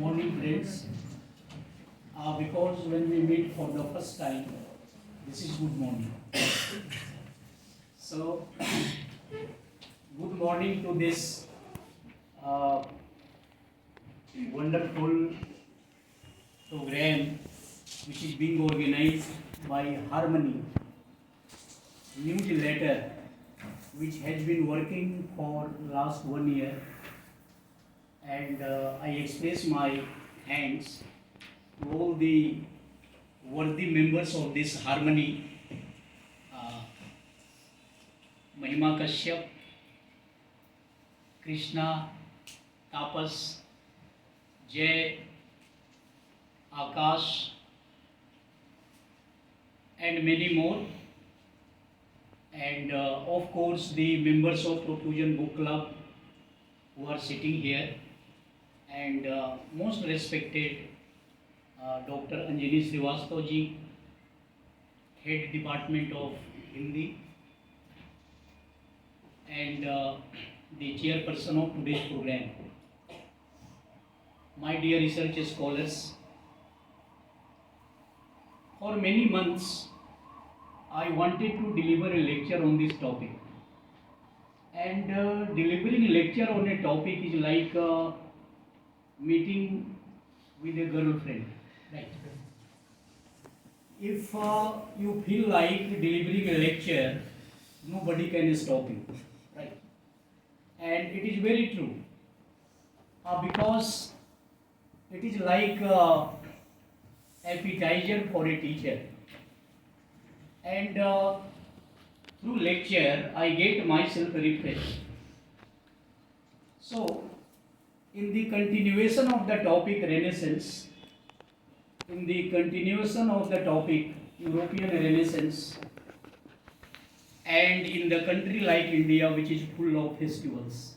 morning, friends. Because when we meet for the first time, this is good morning. So, good morning to this wonderful program which is being organized by Harmony newsletter, which has been working for last 1 year, and I express my thanks to all the worthy members of this Harmony, Mahima Kashyap, Krishna, Tapas, Jay, Akash, and many more, and of course the members of Profusion Book Club who are sitting here, and most respected Dr. Anjali Srivastav ji, Head Department of Hindi, and the chairperson of today's program. My dear research scholars, for many months I wanted to deliver a lecture on this topic, and delivering a lecture on a topic is like meeting with a girlfriend, right? If you feel like delivering a lecture, nobody can stop you, right? And it is very true, because it is like appetizer for a teacher, and through lecture I get myself refreshed. So, in the continuation of the topic Renaissance, in the continuation of the topic European Renaissance, and in the country like India, which is full of festivals,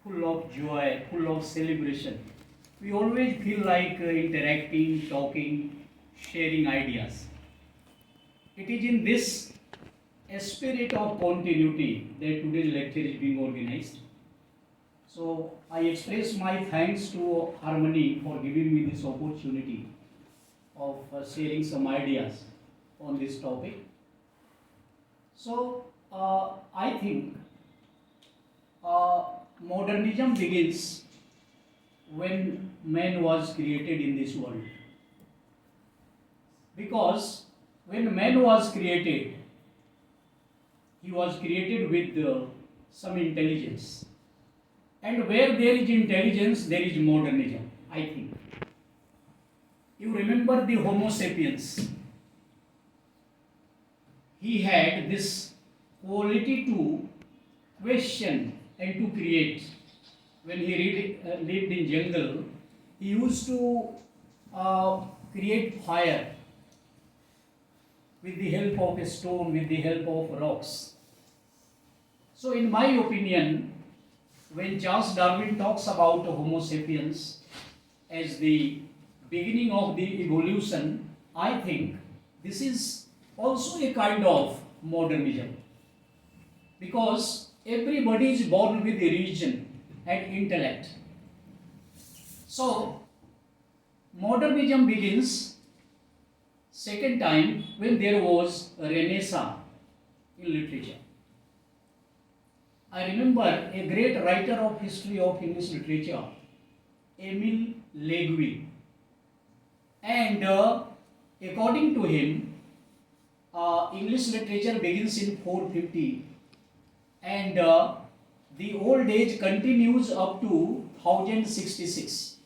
full of joy, full of celebration, we always feel like interacting, talking, sharing ideas. It is in this spirit of continuity that today's lecture is being organized. So I express my thanks to Harmony for giving me this opportunity of sharing some ideas on this topic. So I think modernism begins when man was created in this world. Because when man was created, he was created with some intelligence. And where there is intelligence, there is modernism, I think. You remember the Homo sapiens. He had this quality to question and to create. When he lived in jungle, he used to create fire with the help of a stone, with the help of rocks. So in my opinion, when Charles Darwin talks about Homo sapiens as the beginning of the evolution, I think this is also a kind of modernism, because everybody is born with a reason and intellect. So modernism begins second time when there was a renaissance in literature. I remember a great writer of history of English literature, Emile Leguy, and according to him, English literature begins in 450, and the old age continues up to 1066,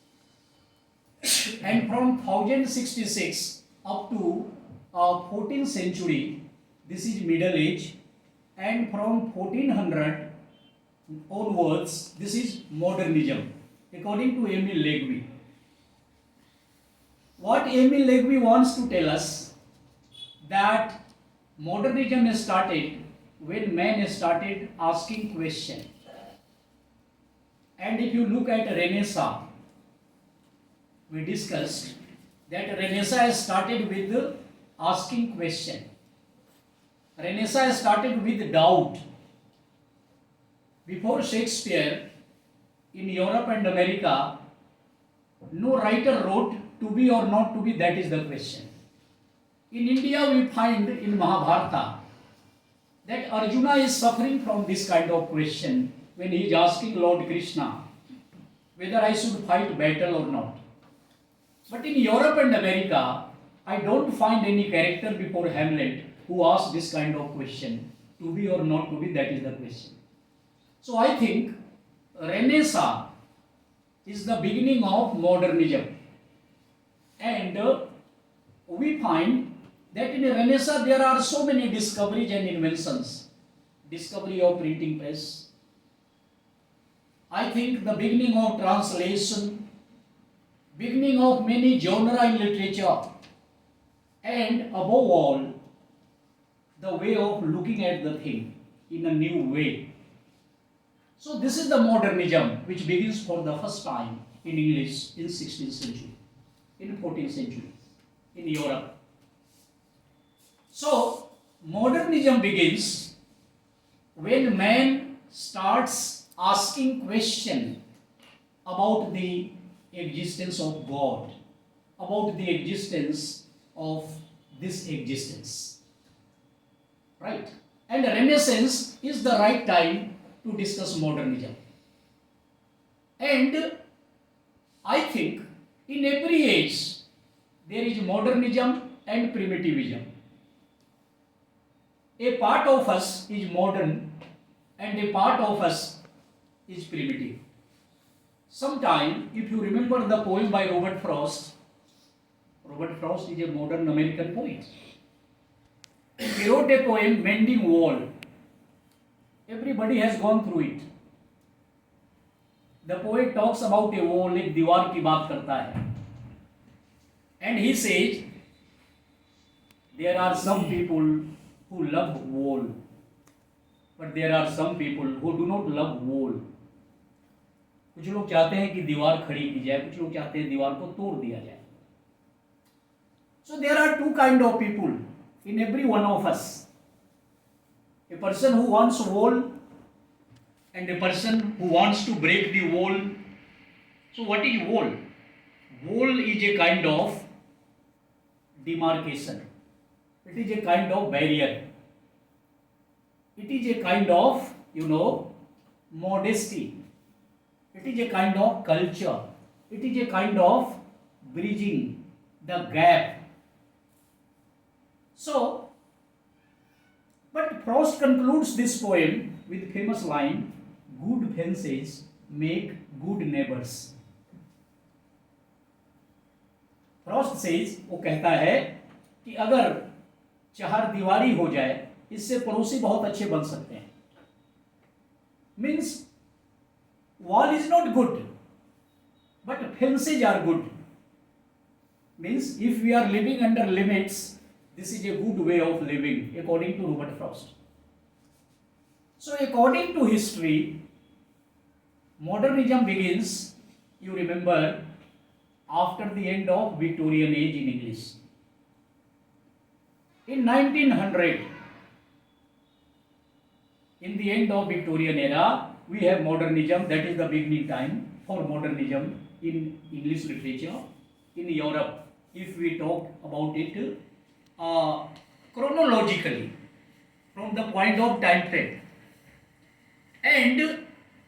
and from 1066 up to 14th century, this is middle age, and from 1400 onwards, this is modernism, according to Emile Leguy. What Emile Leguy wants to tell us, that modernism started when man started asking questions. And if you look at Renaissance, we discussed that Renaissance started with asking question. Renaissance started with doubt. Before Shakespeare, in Europe and America, no writer wrote to be or not to be, that is the question. In India, we find in Mahabharata that Arjuna is suffering from this kind of question when he is asking Lord Krishna whether I should fight battle or not. But in Europe and America, I don't find any character before Hamlet who asks this kind of question, to be or not to be, that is the question. So I think Renaissance is the beginning of modernism. And we find that in a Renaissance there are so many discoveries and inventions. Discovery of printing press. I think the beginning of translation, beginning of many genre in literature, and above all, the way of looking at the thing in a new way. So this is the modernism which begins for the first time in English in 16th century, in 14th century, in Europe. So modernism begins when man starts asking question about the existence of God, about the existence of this existence. Right? And Renaissance is the right time to discuss modernism. And I think in every age there is modernism and primitivism. A part of us is modern and a part of us is primitive. Sometime, if you remember the poem by Robert Frost is a modern American poet. He wrote a poem, Mending Wall. Everybody has gone through it. The poet talks about a wall, एक दीवार की बात करता है. And he says, there are some people who love wall, but there are some people who do not love wall. कुछ लोग चाहते हैं कि दीवार खड़ी की जाए, कुछ लोग चाहते हैं दीवार को तोड़ दिया जाए. So there are two kind of people in every one of us. A person who wants wall and a person who wants to break the wall. So what is wall? Wall is a kind of demarcation. It is a kind of barrier. It is a kind of, modesty. It is a kind of culture. It is a kind of bridging the gap. So, but Frost concludes this poem with famous line, good fences make good neighbors. Frost says, वो कहता है कि अगर चार दीवारी हो जाए, इससे पड़ोसी बहुत अच्छे बन सकते हैं. Means, wall is not good, but fences are good. Means, if we are living under limits, this is a good way of living, according to Robert Frost. So, according to history, modernism begins, you remember, after the end of Victorian age in English. In 1900, in the end of Victorian era, we have modernism, that is the beginning time for modernism in English literature. In Europe, if we talk about it chronologically, from the point of time frame. And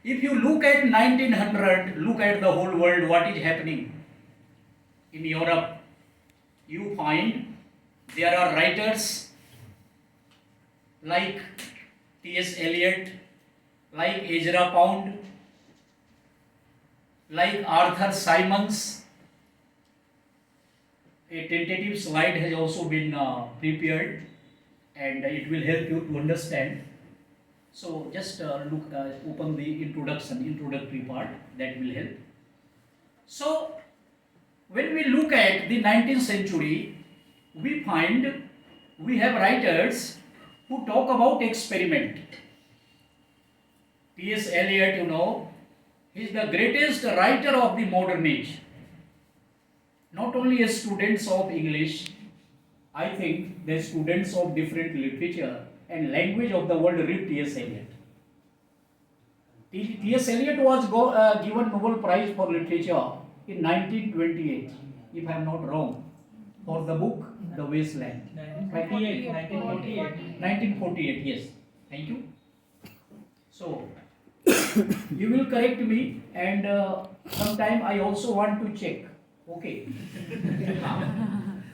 if you look at 1900, look at the whole world, what is happening in Europe, you find there are writers like T.S. Eliot, like Ezra Pound, like Arthur Symons. A tentative slide has also been prepared and it will help you to understand. So just open the introductory part, that will help. So when we look at the 19th century, we find we have writers who talk about experiment. T.S. Eliot, he is the greatest writer of the modern age. Not only as students of English, I think the students of different literature and language of the world read T.S. Eliot. T.S. Eliot was given Nobel Prize for Literature in 1928, if I am not wrong, for the book The Wasteland. 1948, yes. Thank you. So, you will correct me, and sometime I also want to check. Okay.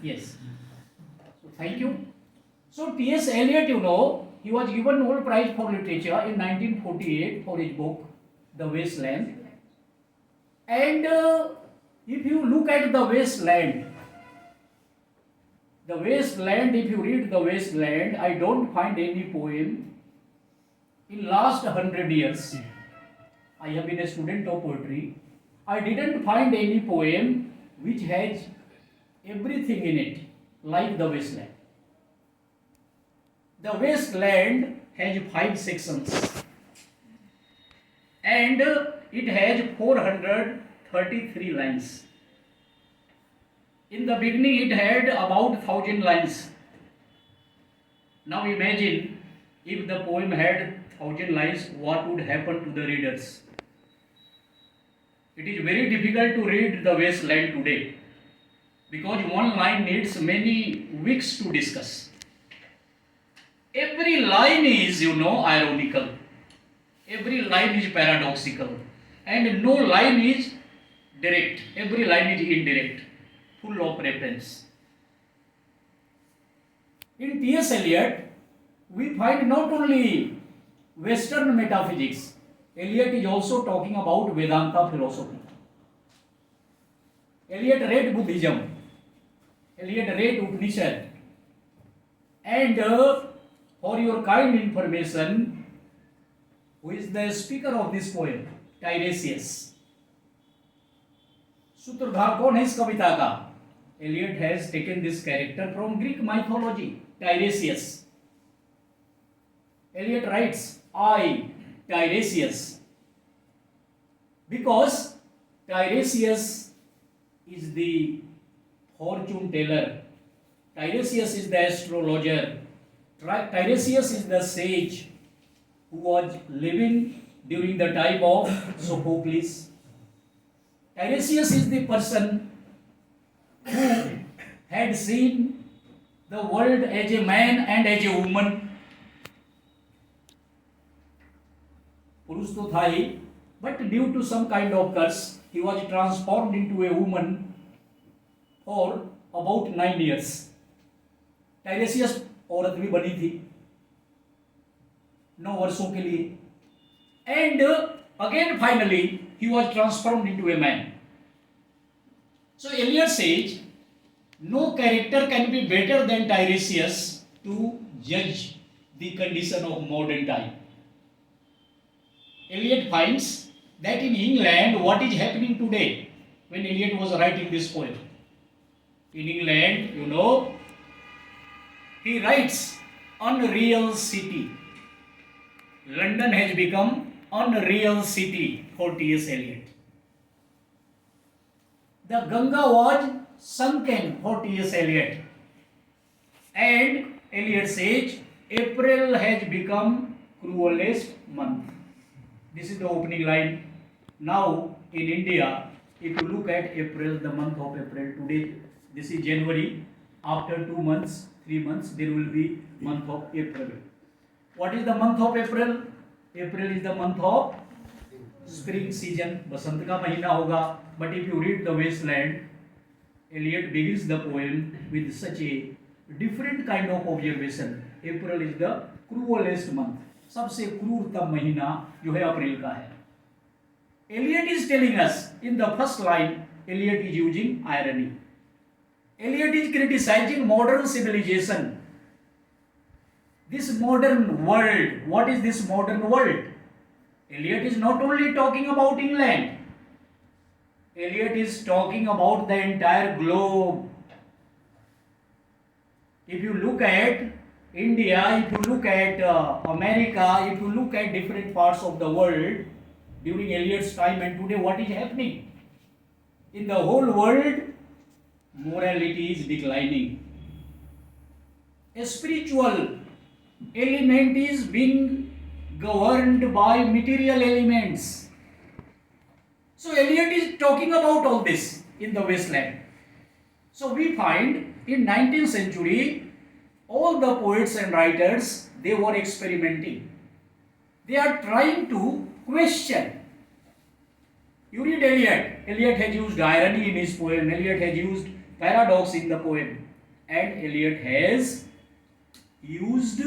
Yes. So, thank you. So, T.S. Eliot, you know, he was given Nobel Prize for Literature in 1948 for his book The Wasteland. And if you look at The Wasteland, if you read The Wasteland, I don't find any poem in last 100 years. I have been a student of poetry. I didn't find any poem which has everything in it like The Wasteland. The Wasteland has 5 sections and it has 433 lines. In the beginning it had about 1000 lines. Now imagine if the poem had 1000 lines, what would happen to the readers? It is very difficult to read The Wasteland today because one line needs many weeks to discuss. Every line is, ironical. Every line is paradoxical. And no line is direct. Every line is indirect, full of reference. In T.S. Eliot, we find not only Western metaphysics, Eliot is also talking about Vedanta philosophy. Eliot read Buddhism. Eliot read Upanishad. And for your kind information, who is the speaker of this poem? Tiresias. सूत्रधार कौन है इस कविता का? Eliot has taken this character from Greek mythology, Tiresias. Eliot writes, I, Tiresias, because Tiresias is the fortune teller. Tiresias is the astrologer. Tiresias is the sage who was living during the time of Sophocles. Tiresias is the person who had seen the world as a man and as a woman. पुरुष तो था ही, but due to some kind of curse, he was transformed into a woman for about 9 years. Tiresias औरत भी बनी थी 9 वर्षों के लिए, and again finally he was transformed into a man. So Eliot says, no character can be better than Tiresias to judge the condition of modern time. Eliot finds that in England, what is happening today, when Eliot was writing this poem, in England, he writes, unreal city. London has become unreal city for T.S. Eliot. The Ganga was sunken for T.S. Eliot. And Eliot says, April has become cruelest month. This is the opening line. Now in India, if you look at April, the month of April, today this is January, after 2 months, 3 months, there will be month of April. What is the month of April? April is the month of spring season, बसंत का महीना होगा. But if you read The Wasteland, Eliot begins the poem with such a different kind of observation. April is the cruelest month. सबसे क्रूरतम महीना जो है अप्रैल का है. Eliot is telling us in the first line, Eliot is using irony. Eliot is criticizing modern civilization. This modern world, what is this modern world? Eliot is not only talking about England. Eliot is talking about the entire globe. If you look at India, if you look at America, if you look at different parts of the world during Eliot's time and today, what is happening? In the whole world, morality is declining. A spiritual element is being governed by material elements. So Eliot is talking about all this in the wasteland. So we find in 19th century, all the poets and writers, they were experimenting. They are trying to question. You read Eliot. Eliot has used irony in his poem. Eliot has used paradox in the poem. And Eliot has used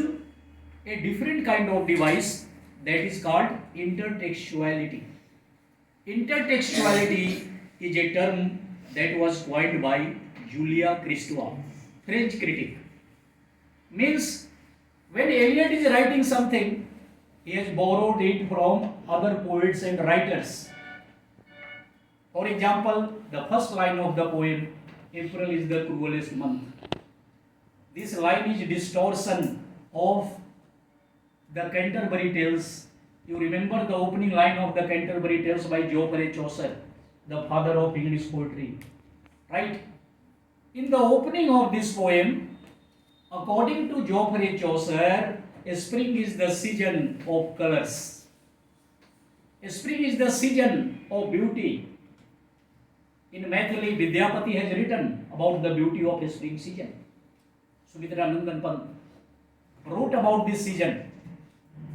a different kind of device that is called intertextuality. Intertextuality is a term that was coined by Julia Christois, French critic. Means when Eliot is writing something, he has borrowed it from other poets and writers. For example, the first line of the poem, April is the cruelest month. This line is distortion of the Canterbury Tales. You remember the opening line of the Canterbury Tales by Geoffrey Chaucer, the father of English poetry, right? In the opening of this poem, according to Geoffrey Chaucer, spring is the season of colors. Spring is the season of beauty. In Maithili, Vidyapati has written about the beauty of a spring season. Sumitra Nandan Pant wrote about this season.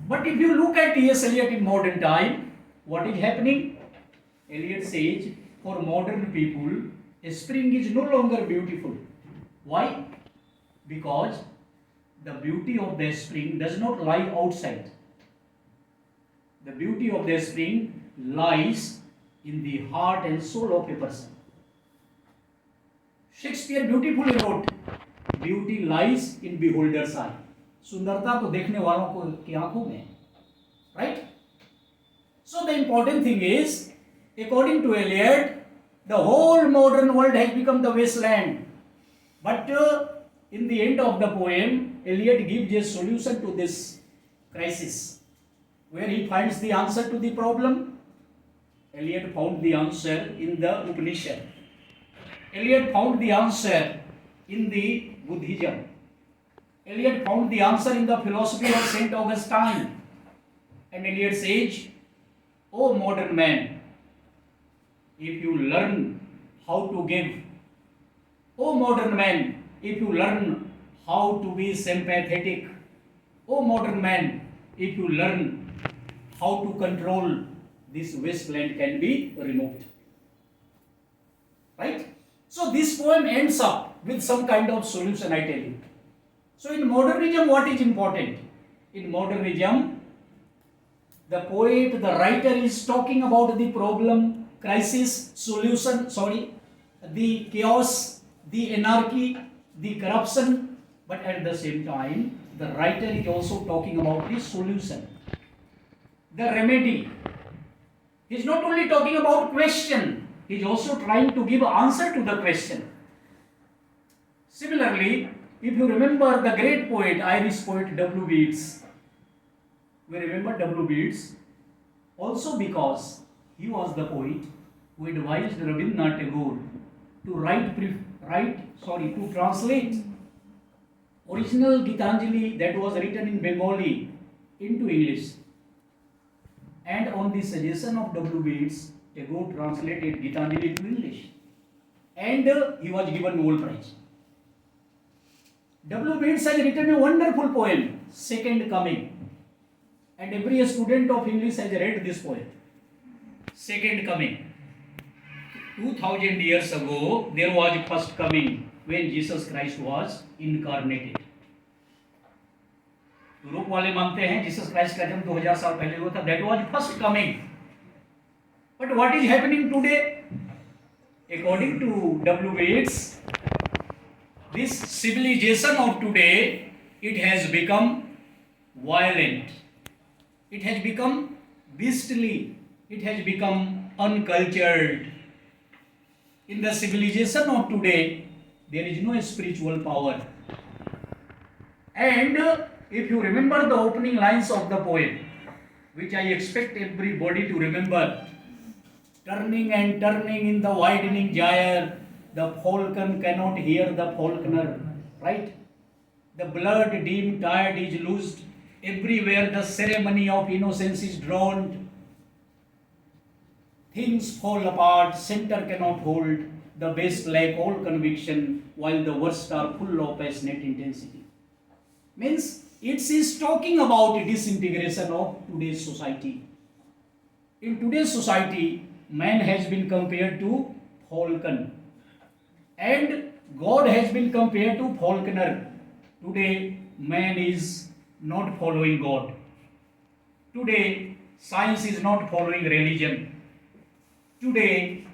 But if you look at T.S. Eliot in modern time, what is happening? Eliot says, for modern people, spring is no longer beautiful. Why? Because the beauty of the spring does not lie outside. The beauty of the spring lies in the heart and soul of a person. Shakespeare beautifully wrote, beauty lies in beholder's eye. सुंदरता तो देखने वालों को की आंखों में, right? So the important thing is, according to Eliot, the whole modern world has become the wasteland. But in the end of the poem, Eliot gives a solution to this crisis, where he finds the answer to the problem. Eliot found the answer in the Upanishad. Eliot found the answer in the Buddhism. Eliot found the answer in the philosophy of Saint Augustine. And Eliot says, "O modern man, if you learn how to give, O modern man, if you learn how to be sympathetic, O modern man, if you learn how to control, this wasteland can be removed." Right? So this poem ends up with some kind of solution, I tell you. So in modernism, what is important? In modernism, the poet, the writer is talking about the problem, crisis, solution, the chaos, the anarchy, the corruption, but at the same time, the writer is also talking about the solution, the remedy. He is not only talking about question, he is also trying to give answer to the question. Similarly, if you remember the great poet, Irish poet W. Yeats, we remember W. Yeats also because he was the poet who advised Rabindranath Tagore to translate original Gitanjali that was written in Bengali into English. And on the suggestion of W. Yeats, Tagore translated Gitanjali to English, and he was given Nobel Prize. W. Yeats has written a wonderful poem, Second Coming, and every student of English has read this poem, Second Coming. 2000 years ago, there was first coming when Jesus Christ was incarnated. Europe वाले मानते हैं Jesus Christ का जन्म 2000 साल पहले हुआ था. That was first coming. But what is happening today? According to W. Yeats, this civilization of today, it has become violent, it has become beastly, it has become uncultured. In the civilization of today, there is no spiritual power. And if you remember the opening lines of the poem, which I expect everybody to remember, turning and turning in the widening gyre, the falcon cannot hear the falconer, right? The blood dim tide is loosed, everywhere the ceremony of innocence is drowned. things fall apart, center cannot hold, the best lack all conviction, while the worst are full of passionate intensity. Means it is talking about disintegration of today's society. In today's society, man has been compared to falcon, and God has been compared to falconer. Today, man is not following God. Today, science is not following religion. Today,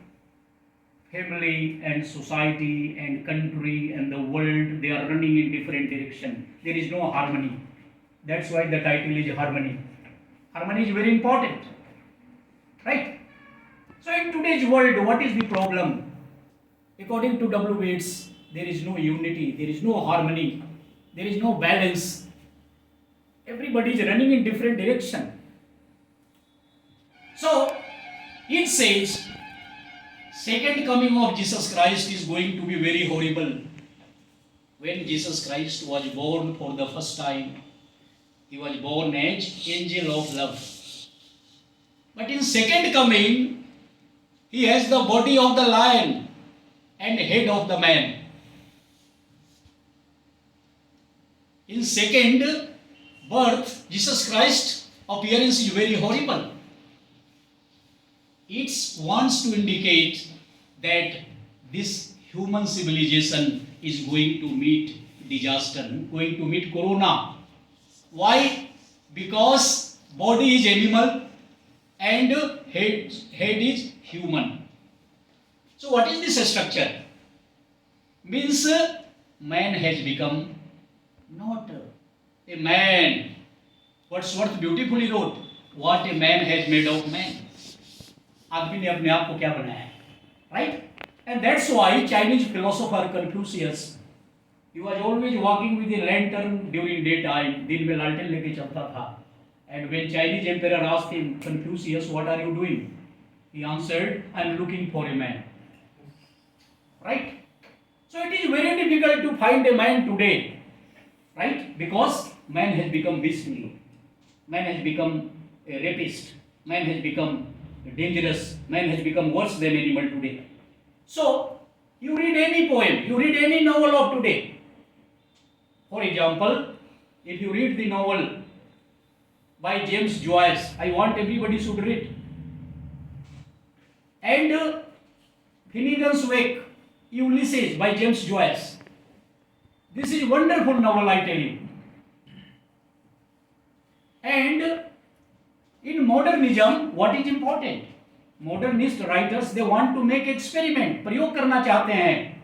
family and society and country and the world, they are running in different direction. There is no harmony. That's why the title is harmony. Harmony is very important, right? So in today's world, what is the problem? According to W. Bates, there is no unity, there is no harmony, there is no balance. Everybody is running in different direction. So it says, second coming of Jesus Christ is going to be very horrible. When Jesus Christ was born for the first time, he was born as angel of love. But in second coming, he has the body of the lion and head of the man. In second birth, Jesus Christ's appearance is very horrible. It wants to indicate that this human civilization is going to meet disaster, going to meet corona. Why? Because body is animal and head is human. So what is this structure? Means man has become not a man. Wordsworth beautifully wrote, what a man has made of man. आदमी ने अपने आप को क्या बनाया है, right? And that's why Chinese philosopher Confucius, he was always walking with a lantern during daytime. दिन में लालटेन लेके चलता था. And when Chinese emperor asked him, Confucius, what are you doing? He answered, I am looking for a man. Right? So it is very difficult to find a man today, right? Because man has become beastly, man has become a rapist, man has become dangerous, man has become worse than animal today. So you read any poem, you read any novel of today. For example, if you read the novel by James Joyce, I want everybody should read. And Finnegan's Wake, Ulysses by James Joyce. This is a wonderful novel, I tell you. And in modernism, what is important? Modernist writers, they want to make experiment, प्रयोग करना चाहते हैं.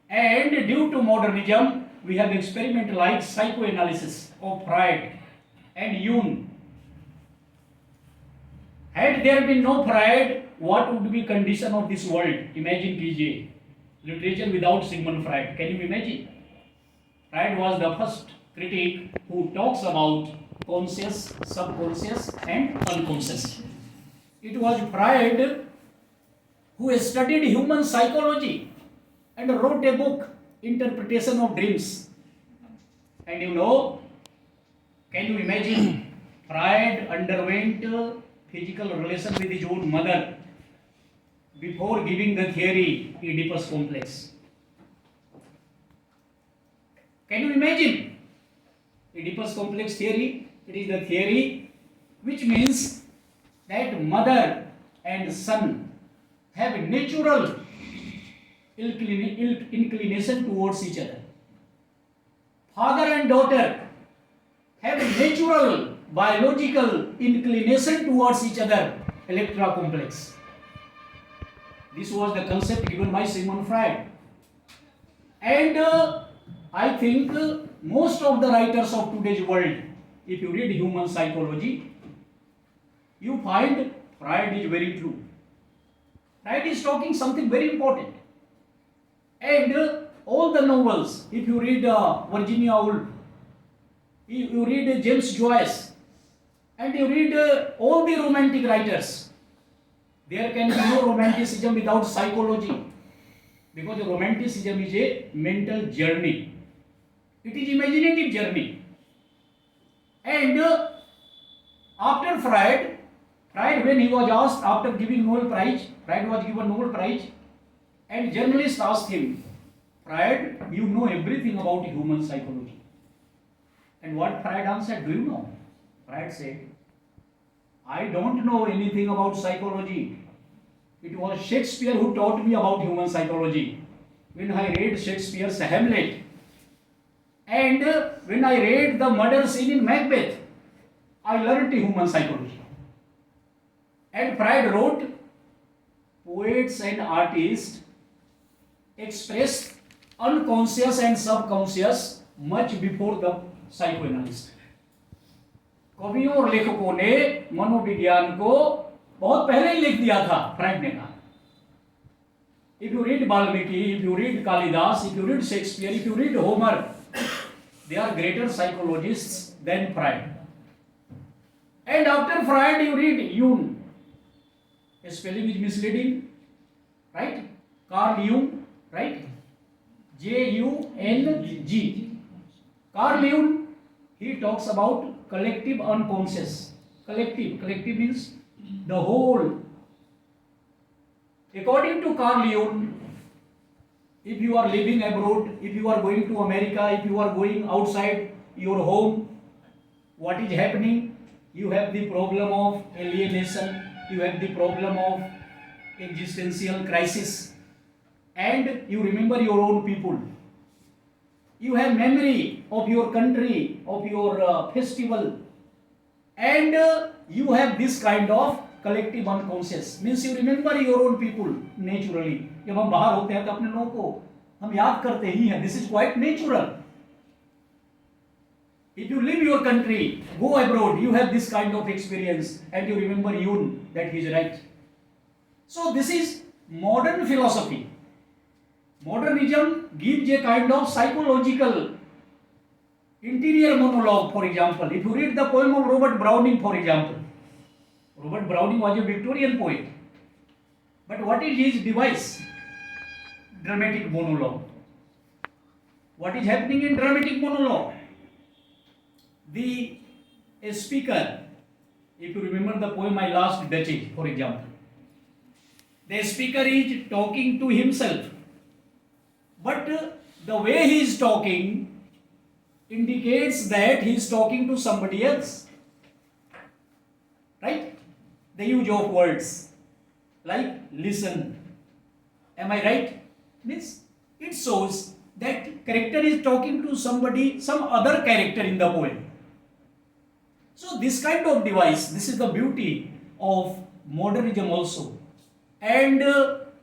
And due to modernism, we have experiment like psychoanalysis of Freud and Jung. Had there been no Freud, what would be condition of this world? Imagine कीजिए, literature without Sigmund Freud. Can you imagine? Freud was the first critic who talks about conscious, subconscious and unconscious. It was Freud who studied human psychology and wrote a book, Interpretation of Dreams. And you know, can you imagine, Freud underwent physical relation with his own mother before giving the theory Oedipus complex. Can you imagine? Oedipus complex theory, it is the theory which means that mother and son have a natural inclination towards each other. Father and daughter have a natural biological inclination towards each other, Electra complex. This was the concept given by Sigmund Freud. And I think most of the writers of today's world, if you read human psychology, you find Freud is very true. Freud is talking something very important. And all the novels, if you read Virginia Woolf, you read James Joyce, and you read all the romantic writers, there can be no romanticism without psychology, because romanticism is a mental journey. It is imaginative journey. And after Freud, Freud, when he was asked after giving Nobel Prize, Freud was given Nobel Prize, and journalist asked him, Freud, you know everything about human psychology. And what Freud answered, do you know? Freud said, I don't know anything about psychology. It was Shakespeare who taught me about human psychology. When I read Shakespeare's Hamlet, and when I read the murder scene in Macbeth, I learned human psychology. And Freud wrote, poets and artists express unconscious and subconscious much before the psychoanalyst. कवियों और लेखकों ने मनोविज्ञान को बहुत पहले ही लिख दिया था, फ्राइड ने कहा. If you read Valmiki, if you read Kalidas, if you read Shakespeare, if you read Homer, they are greater psychologists than Freud. And after Freud, you read Jung. Spelling is misleading, right? Carl Jung, right? Jung. Carl Jung, he talks about collective unconscious. Collective means the whole. According to Carl Jung, if you are living abroad, if you are going to America, if you are going outside your home, what is happening? You have the problem of alienation, you have the problem of existential crisis, and you remember your own people. You have memory of your country, of your festival, and you have this kind of collective unconscious. Means you remember your own people naturally. जब हम बाहर होते हैं तो अपने लोगों को हम याद करते ही हैं. This is quite natural. If you leave your country, go abroad, you have this kind of experience, and you remember Jung that he is right. So this is modern philosophy. Modernism gives a kind of psychological interior monologue, for example. If you read the poem of Robert Browning, for example, Robert Browning was a Victorian poet. But what is his device? Dramatic monologue. What is happening in dramatic monologue? The speaker, if you remember the poem My Last Duchess, for example, the speaker is talking to himself. But the way he is talking indicates that he is talking to somebody else. Right? The use of words like listen. Am I right? Means it shows that character is talking to somebody, some other character in the poem. So this kind of device, this is the beauty of modernism also. And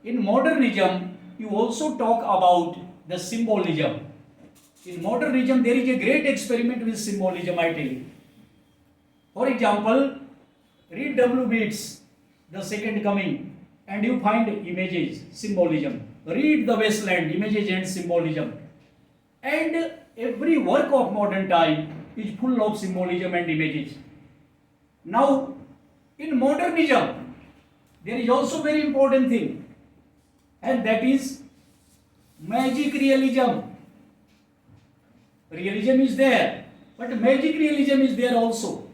in modernism, you also talk about the symbolism. In modernism, there is a great experiment with symbolism, I tell you. For example, read W. Beat's The Second Coming, and you find images, symbolism. Read The Wasteland, images and symbolism. And every work of modern time is full of symbolism and images. Now, in modernism, there is also very important thing, and that is magic realism. Realism is there, but magic realism is there also.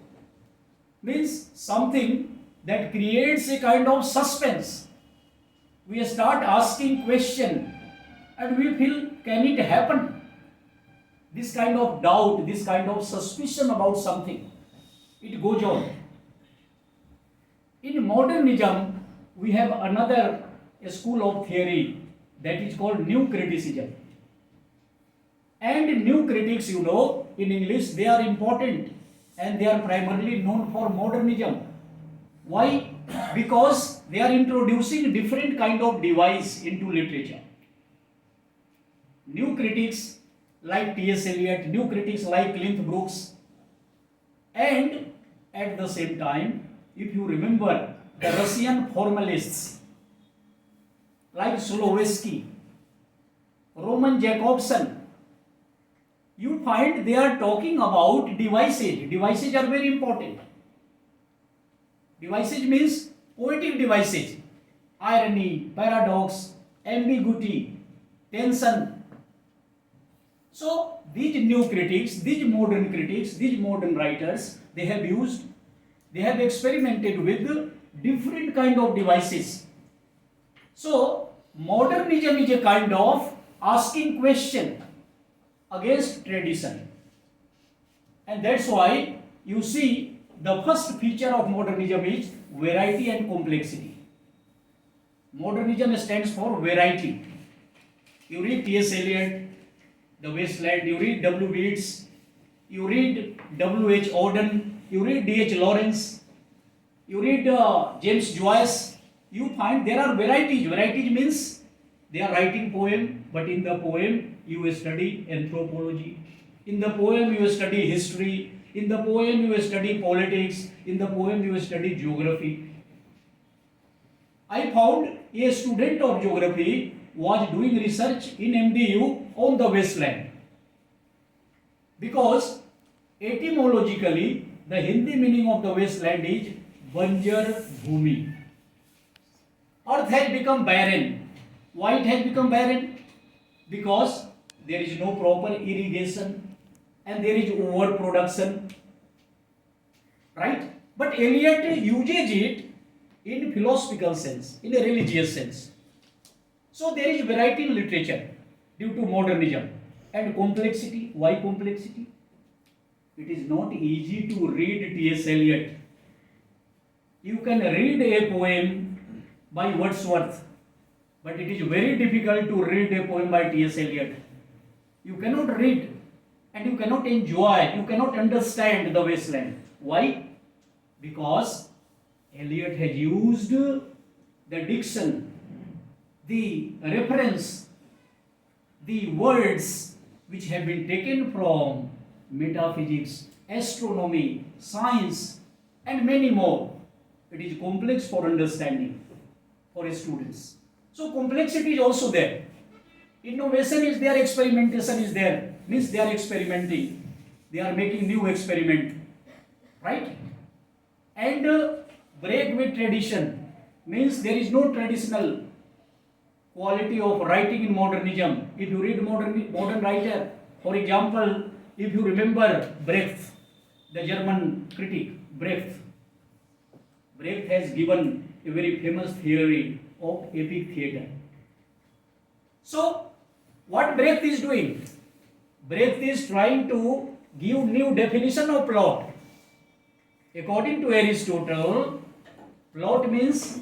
Means something that creates a kind of suspense. We start asking question and we feel, can it happen? This kind of doubt, this kind of suspicion about something, it goes on. In modernism, we have another school of theory that is called new criticism. And new critics, you know, in English, they are important and they are primarily known for modernism. Why? Because they are introducing different kind of device into literature. New critics like T.S. Eliot, new critics like Clint Brooks, and at the same time, if you remember the Russian formalists like Solovetsky, Roman Jakobson, you find they are talking about devices. Devices are very important. Devices means poetic devices. Irony, paradox, ambiguity, tension. So these new critics, these modern writers, they have used they have experimented with different kind of devices. So modernism is a kind of asking question against tradition, and that's why you see the first feature of modernism is variety and complexity. Modernism stands for variety. You read T.S. Eliot, The Wasteland, you read W. Yeats, you read W.H. Auden, you read D.H. Lawrence, you read James Joyce, you find there are varieties. Varieties means they are writing poem, but in the poem you study anthropology, in the poem you study history, in the poem you study politics, in the poem you study geography. I found a student of geography was doing research in MDU on the wasteland, because etymologically the Hindi meaning of the wasteland is Banjar Bhumi. Earth has become barren. Why it has become barren? Because there is no proper irrigation and there is overproduction, right? But Eliot uses it in philosophical sense, in a religious sense. So there is variety in literature due to modernism. And complexity. Why complexity? It is not easy to read T.S. Eliot. You can read a poem by Wordsworth, but it is very difficult to read a poem by T.S. Eliot. You cannot read and you cannot enjoy, you cannot understand the wasteland. Why? Because Eliot has used the diction, the reference, the words which have been taken from metaphysics, astronomy, science, and many more. It is complex for understanding for students. So complexity is also there. Innovation is there, experimentation is there. Means they are experimenting. They are making new experiment. Right? And break with tradition means there is no traditional quality of writing in modernism. If you read modern writer, for example, if you remember Brecht, the German critic, Brecht has given a very famous theory of epic theatre. So, what Brecht is doing? Brecht is trying to give new definition of plot. According to Aristotle, plot is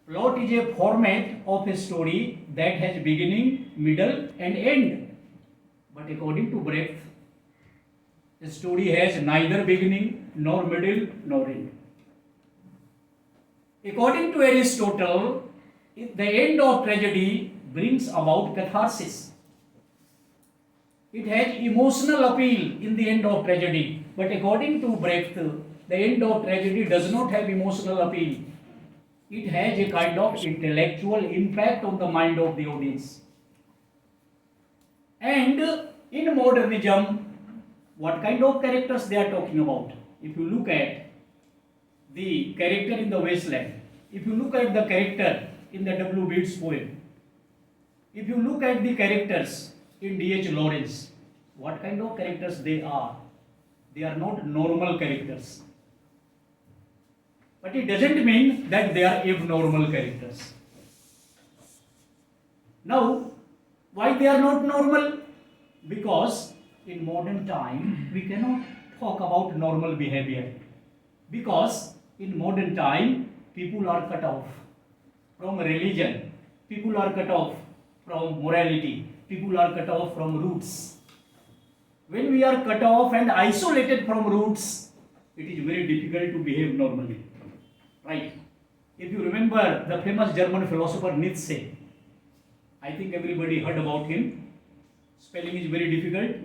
a format of a story that has beginning, middle and end. But according to Brecht, the story has neither beginning, nor middle, nor end. According to Aristotle, the end of tragedy brings about catharsis. It has emotional appeal in the end of tragedy. But according to Brecht, the end of tragedy does not have emotional appeal. It has a kind of intellectual impact on the mind of the audience. And in modernism, what kind of characters they are talking about? If you look at the character in the wasteland, if you look at the character in the W. Yeats poem, if you look at the characters in D.H. Lawrence, what kind of characters they are? They are not normal characters. But it doesn't mean that they are abnormal characters. Now, why they are not normal? Because in modern time, we cannot talk about normal behavior. Because in modern time, people are cut off from religion. People are cut off from morality. People are cut off from roots. When we are cut off and isolated from roots, it is very difficult to behave normally. Right? If you remember the famous German philosopher Nietzsche, I think everybody heard about him. Spelling is very difficult.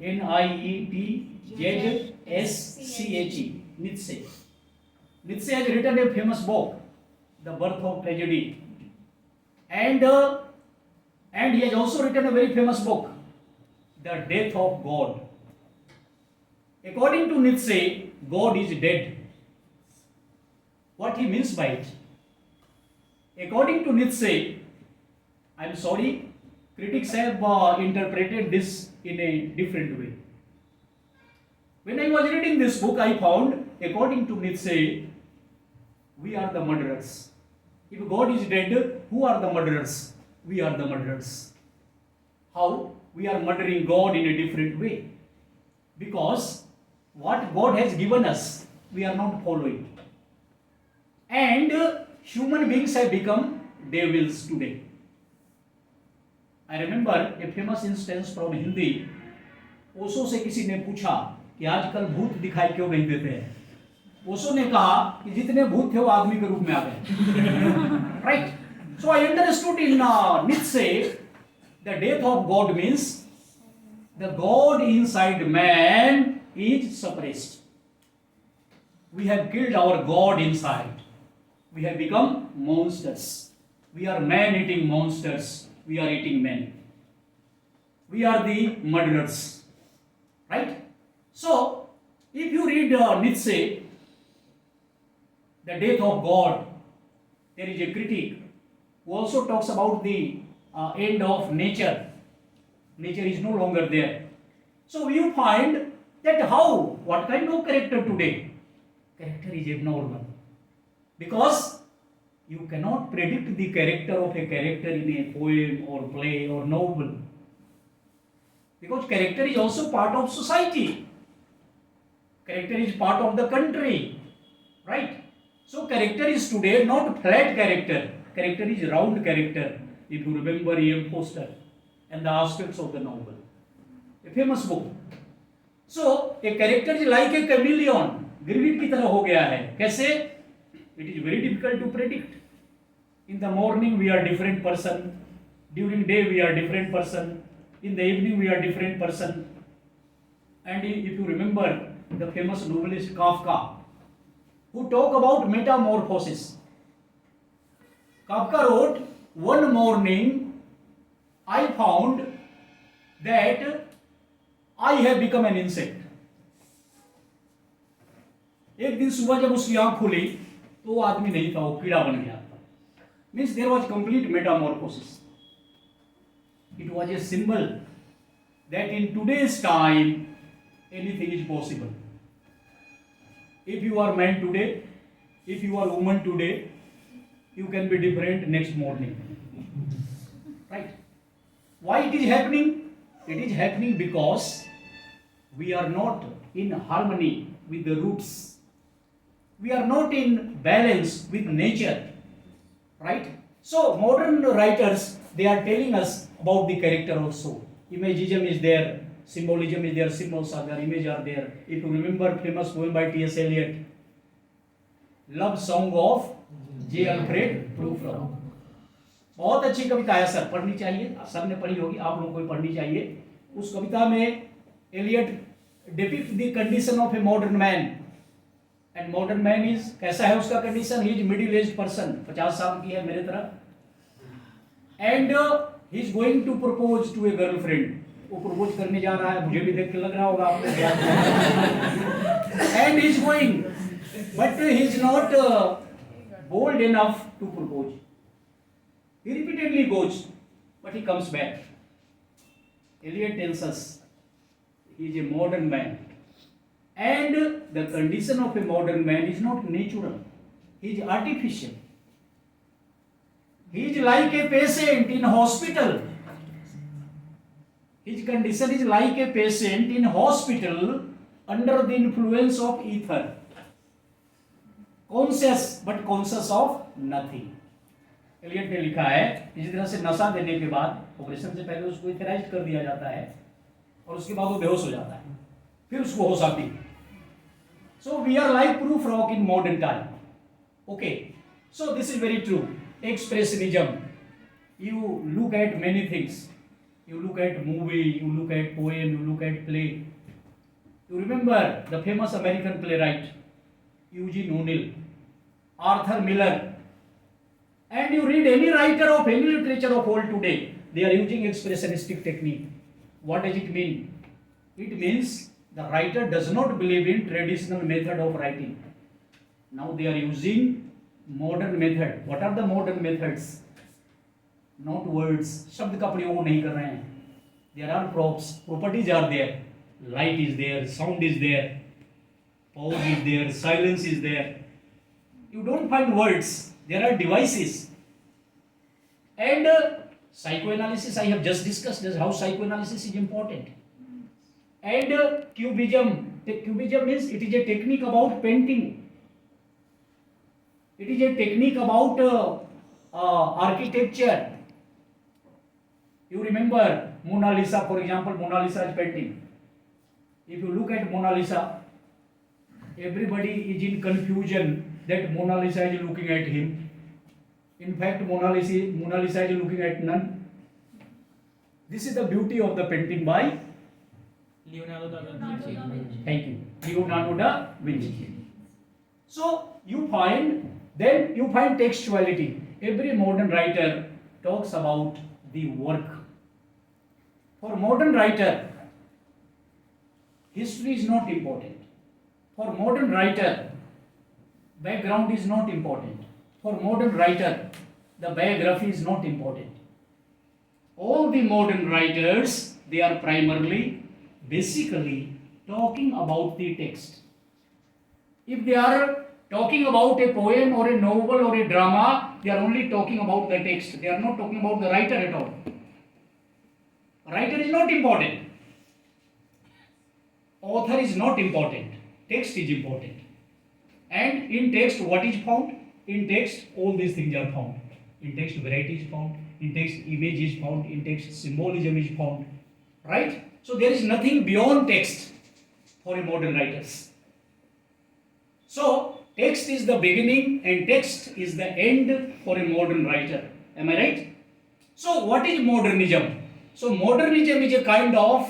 Nietzsche. Nietzsche. Nietzsche has written a famous book, The Birth of Tragedy. And he has also written a very famous book, The Death of God. According to Nietzsche, God is dead. What he means by it? According to Nietzsche, I am sorry, critics have interpreted this in a different way. When I was reading this book, I found, according to Nietzsche, we are the murderers. If God is dead, who are the murderers? We are the murderers. How? We are murdering God in a different way. Because what God has given us, we are not following. And human beings have become devils today. I remember a famous instance from Hindi. Osho से किसी ने पूछा कि आजकल भूत दिखाई क्यों नहीं देते हैं. ओशो ने कहा कि जितने भूत थे वो आदमी के रूप में आ गए. Right? So I understood in Nietzsche, the death of God means the God inside man is suppressed. We have killed our God inside. We have become monsters. We are man-eating monsters. We are eating men. We are the murderers. Right? So, if you read Nietzsche, the death of God, there is a critic who also talks about the end of nature. Nature is no longer there. So, you find that how, what kind of character today? Character is abnormal. Because you cannot predict the character of a character in a poem or play or novel. Because character is also part of society. Character is part of the country. Right? So character is today not flat character. Character is round character. If you remember E.M. Forster and the aspects of the novel. A famous book. So a character is like a chameleon. गिरगिट की तरह हो गया है. कैसे? It is very difficult to predict. In the morning we are different person. During day we are different person. In the evening we are different person. And if you remember the famous novelist Kafka, who talk about metamorphosis. Kafka wrote, one morning I found that I have become an insect. एक दिन सुबह जब उसकी आंख खुली तो वो आदमी नहीं था, वो कीड़ा बन गया. Means there was complete metamorphosis. It was a symbol that in today's time anything is possible. If you are man today, if you are woman today, you can be different next morning. Right? Why it is happening? It is happening because we are not in harmony with the roots. We are not in balance with nature. Right? So modern writers, they are telling us about the character also. Imagism is there, symbolism is there, symbols are there, images are there. If you remember famous poem by T.S. Eliot, Love Song of J. Alfred Prufrock. बहुत अच्छी कविता है sir, पढ़नी चाहिए. Sir ने पढ़ी होगी, आप लोगों को पढ़नी चाहिए. उस कविता में Eliot depict the condition of a modern man. And modern man is, कैसा है उसका condition? He is middle age person, 50 साल की है मेरे तरह. And he is going to propose to a girlfriend. वो प्रपोज करने जा रहा है, मुझे भी देख के लग रहा होगा आपको. And he is going, but he is not bold enough to propose. He repeatedly goes, but he comes back. Eliot tells us he is a modern man, and the condition of a modern man is not natural. He is artificial. He is like a patient in hospital. His condition is like a patient in hospital under the influence of ether. Conscious but conscious of nothing. Eliot ने लिखा है, इसी तरह से नशा देने के बाद ऑपरेशन से पहले उसको इथेराइज कर दिया जाता है और उसके बाद वो बेहोश हो जाता है, फिर उसको होश आती है. So we are like Prufrock in modern time. Okay, so this is very true. Expressionism, you look at many things. You look at movie, you look at poem, you look at play. You remember the famous American playwright Eugene O'Neill, Arthur Miller, and you read any writer of any literature of all today, they are using expressionistic technique. What does it mean? It means the writer does not believe in traditional method of writing. Now they are using modern method. What are the modern methods? Not words. शब्द का प्रयोग नहीं कर रहे हैं. There are props. Properties are there. Light is there. Sound is there. Pause is there, silence is there. You don't find words, there are devices. And psychoanalysis, I have just discussed how psychoanalysis is important. And cubism means it is a technique about painting. It is a technique about architecture. You remember Mona Lisa, for example, Mona Lisa's painting. If you look at Mona Lisa, everybody is in confusion that Mona Lisa is looking at him. In fact, Mona Lisa is looking at none. This is the beauty of the painting by Leonardo da Vinci. Thank you, Leonardo da Vinci. So you find textuality. Every modern writer talks about the work. For modern writer, history is not important. For modern writer, background is not important. For modern writer, the biography is not important. All the modern writers, they are basically talking about the text. If they are talking about a poem or a novel or a drama, they are only talking about the text. They are not talking about the writer at all. Writer is not important. Author is not important. Text is important. And in text, what is found? In text, all these things are found. In text, variety is found. In text, image is found. In text, symbolism is found. Right? So there is nothing beyond text for a modern writers. So text is the beginning and text is the end for a modern writer. Am I right? So what is modernism? So modernism is a kind of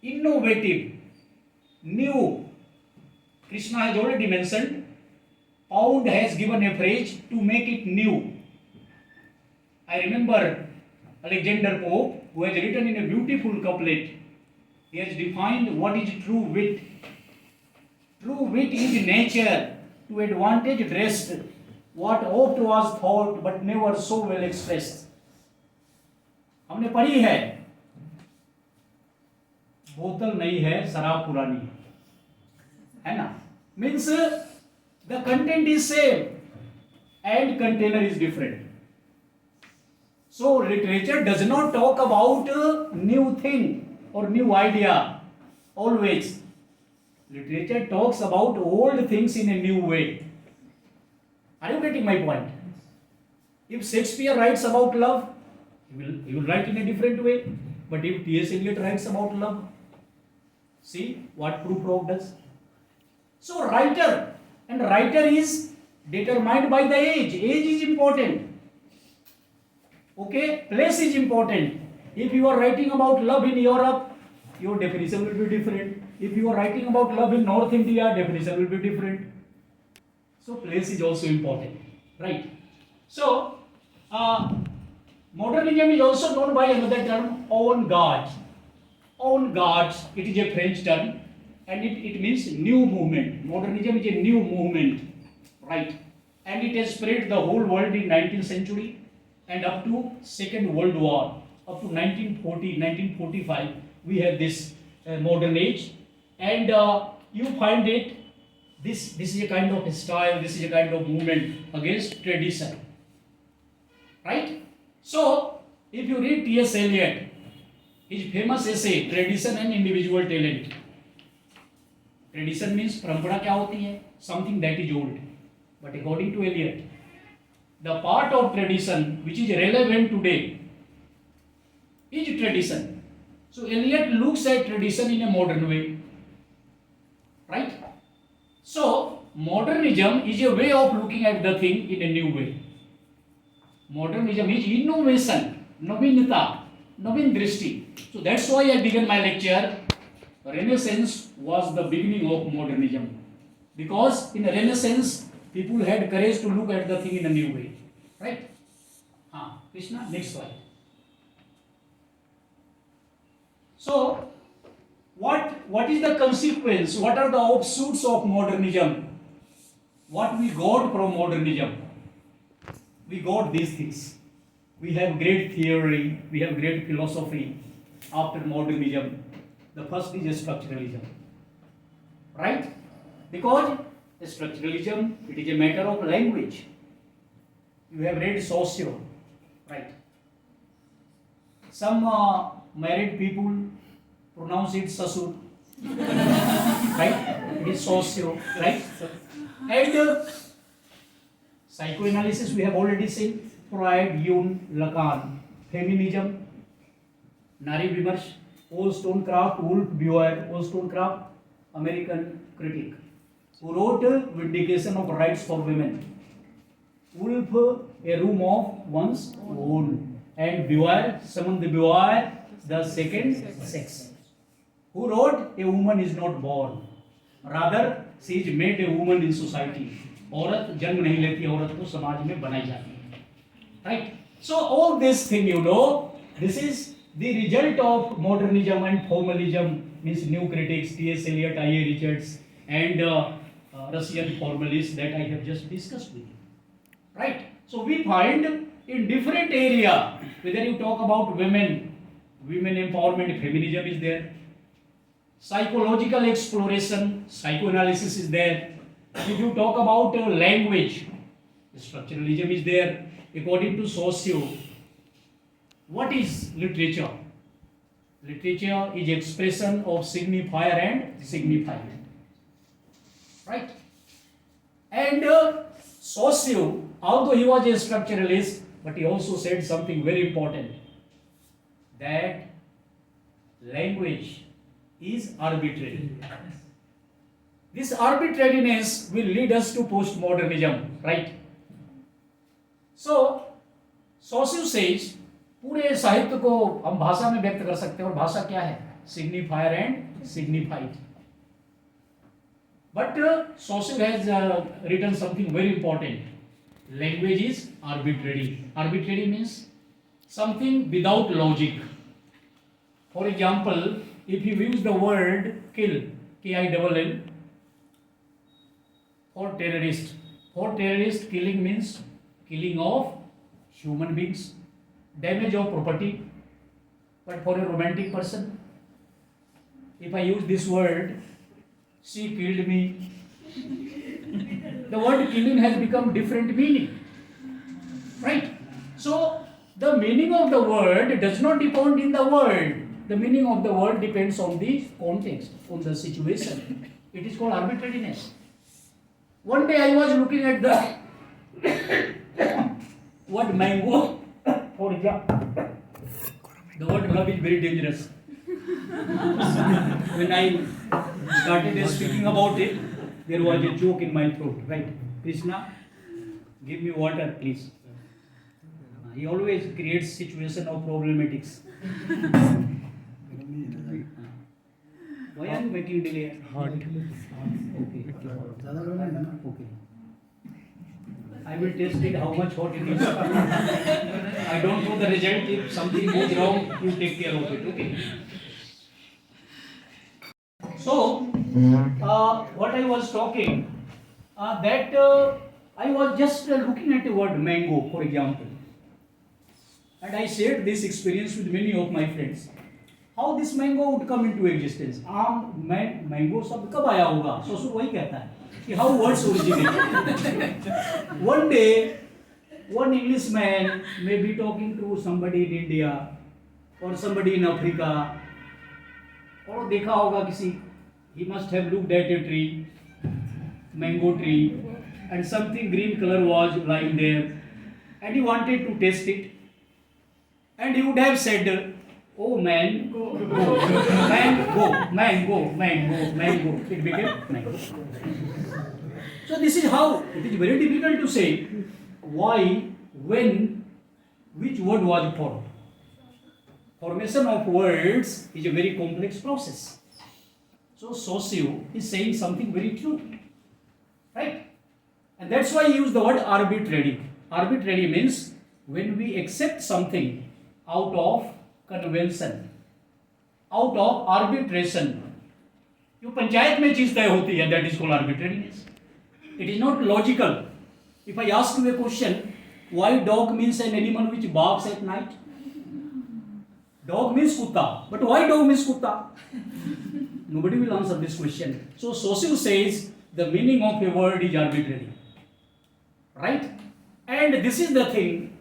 innovative, new. Krishna has already mentioned, Pound has given a phrase to make it new. I remember Alexander Pope, who has written in a beautiful couplet, he has defined what is true wit. True wit is nature to advantage dressed, what oft was thought but never so well expressed. हमने पढ़ी है, बोतल नई है, शराब पुरानी है ना? Means the content is same and container is different. So literature does not talk about new thing or new idea always. Literature talks about old things in a new way. Are you getting my point? If Shakespeare writes about love, he will write in a different way. But if T.S. Eliot writes about love, see what Prufrock does. So writer is determined by the age. Age is important. Okay, place is important. If you are writing about love in Europe, your definition will be different. If you are writing about love in North India, definition will be different. So place is also important, right? So modernism is also known by another term, avant-garde. Avant-garde, it is a French term and it means new movement. Modernism is a new movement, right? And it has spread the whole world in 19th century and up to Second World War, up to 1940, 1945, we have this modern age. And you find it, this is a kind of style, this is a kind of movement against tradition, right? So, if you read T.S. Eliot, his famous essay, Tradition and Individual Talent. Tradition means परंपरा क्या होती है? Something that is old. But according to Eliot, the part of tradition which is relevant today is tradition. So Eliot looks at tradition in a modern way, right? So modernism is a way of looking at the thing in a new way. Modernism is innovation, navinata, navin drishti. So that's why I began my lecture. Renaissance was the beginning of modernism, because in Renaissance people had courage to look at the thing in a new way, right? Krishna, next slide. So what is the consequence? What are the offshoots of modernism? What we got from modernism? We got these things. We have great theory, we have great philosophy after modernism. The first is structuralism, right? Because structuralism, it is a matter of language. You have read socio, right? Some married people pronounce it sasur, right? It is socio, right? And psychoanalysis we have already seen. Freud, Jung, Lacan. Feminism, Nari Vimarsh, Wollstonecraft, Wollstonecraft, American critic, who wrote Vindication of Rights for Women. Wolf, A Room of One's Own, and Beauvoir, Simone de Beauvoir, The Second Sex, who wrote A Woman is Not Born, rather she is made a woman in society. औरत जन्म नहीं लेती, औरत को समाज में बनाई जाती है, right? So all this thing, you know, this is the result of modernism and formalism, means new critics, T.S. Eliot, I.A. Richards, and Russian formalists that I have just discussed with you, right? So we find in different area, whether you talk about women empowerment, feminism is there. Psychological exploration, psychoanalysis is there. If you talk about language, structuralism is there. According to socio, what is literature? Literature is expression of signifier and signified, right? And socio, although he was a structuralist, but he also said something very important, that language is arbitrary. This arbitrariness will lead us to postmodernism, right? So, Saussure says पूरे साहित्य को हम भाषा में व्यक्त कर सकते हैं, और भाषा क्या है? Signifier and signified. But Saussure has written something very important. Language is arbitrary. Arbitrary means something without logic. For example, if you use the word kill, K-I-L-L, for terrorist, killing means killing of human beings, damage of property. But for a romantic person, if I use this word, she killed me, the word killing has become different meaning, right? So the meaning of the word does not depend in the word. The meaning of the word depends on the context, on the situation. It is called arbitrariness. One day I was looking at the word mango. For example, the word love is very dangerous. When I started speaking about it, there was a joke in my throat, right? Krishna, give me water, please. He always creates situation of problematics. Why are you making delay? Hot. Okay. Okay. I will test it how much hot it is. I don't know the result. If something goes wrong, you take care of it. Okay. So, what I was talking, that I was just looking at the word mango, for example, and I shared this experience with many of my friends. How this mango would come into existence? Mango शब्द कब आया होगा? ससुर वही कहता है कि how words originate. One day, one Englishman may be talking to somebody in India or somebody in Africa, और देखा होगा किसी, he must have looked at a tree, mango tree, and something green color was lying there, and he wanted to taste it, and he would have said, "Oh man, go, mango." It became mango. So this is how it is very difficult to say why, when, which word was formed. Formation of words is a very complex process. So Saussure is saying something very true, right? And that's why he used the word arbitrary. Arbitrary means when we accept something out of convention, out of arbitration. जो पंचायत में चीज तय होती है, that is called arbitrariness. It is not logical. If I ask you a question, why dog means an animal which barks at night? Dog means kutta, but why dog means kutta? Nobody will answer this question. So Saussure says the meaning of a word is arbitrary, right? And this is the thing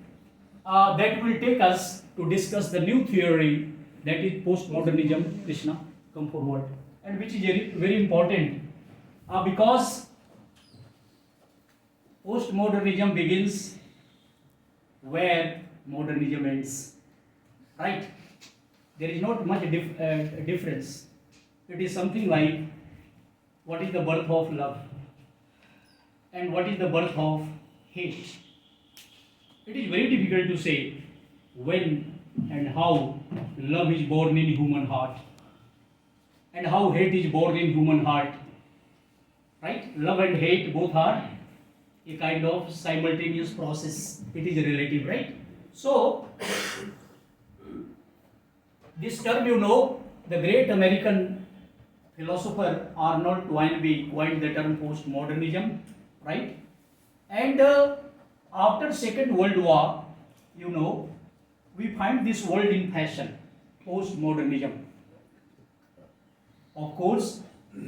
that will take us to discuss the new theory, that is postmodernism. Krishna, come forward, and which is very, very important because postmodernism begins where modernism ends, right? There is not much difference. It is something like, what is the birth of love and what is the birth of hate? It is very difficult to say when and how love is born in human heart and how hate is born in human heart, right? Love and hate both are a kind of simultaneous process. It is relative, right? So this term, the great American philosopher Arnold Toynbee coined the term postmodernism, right? And after Second World War, we find this word in fashion, postmodernism. Of course,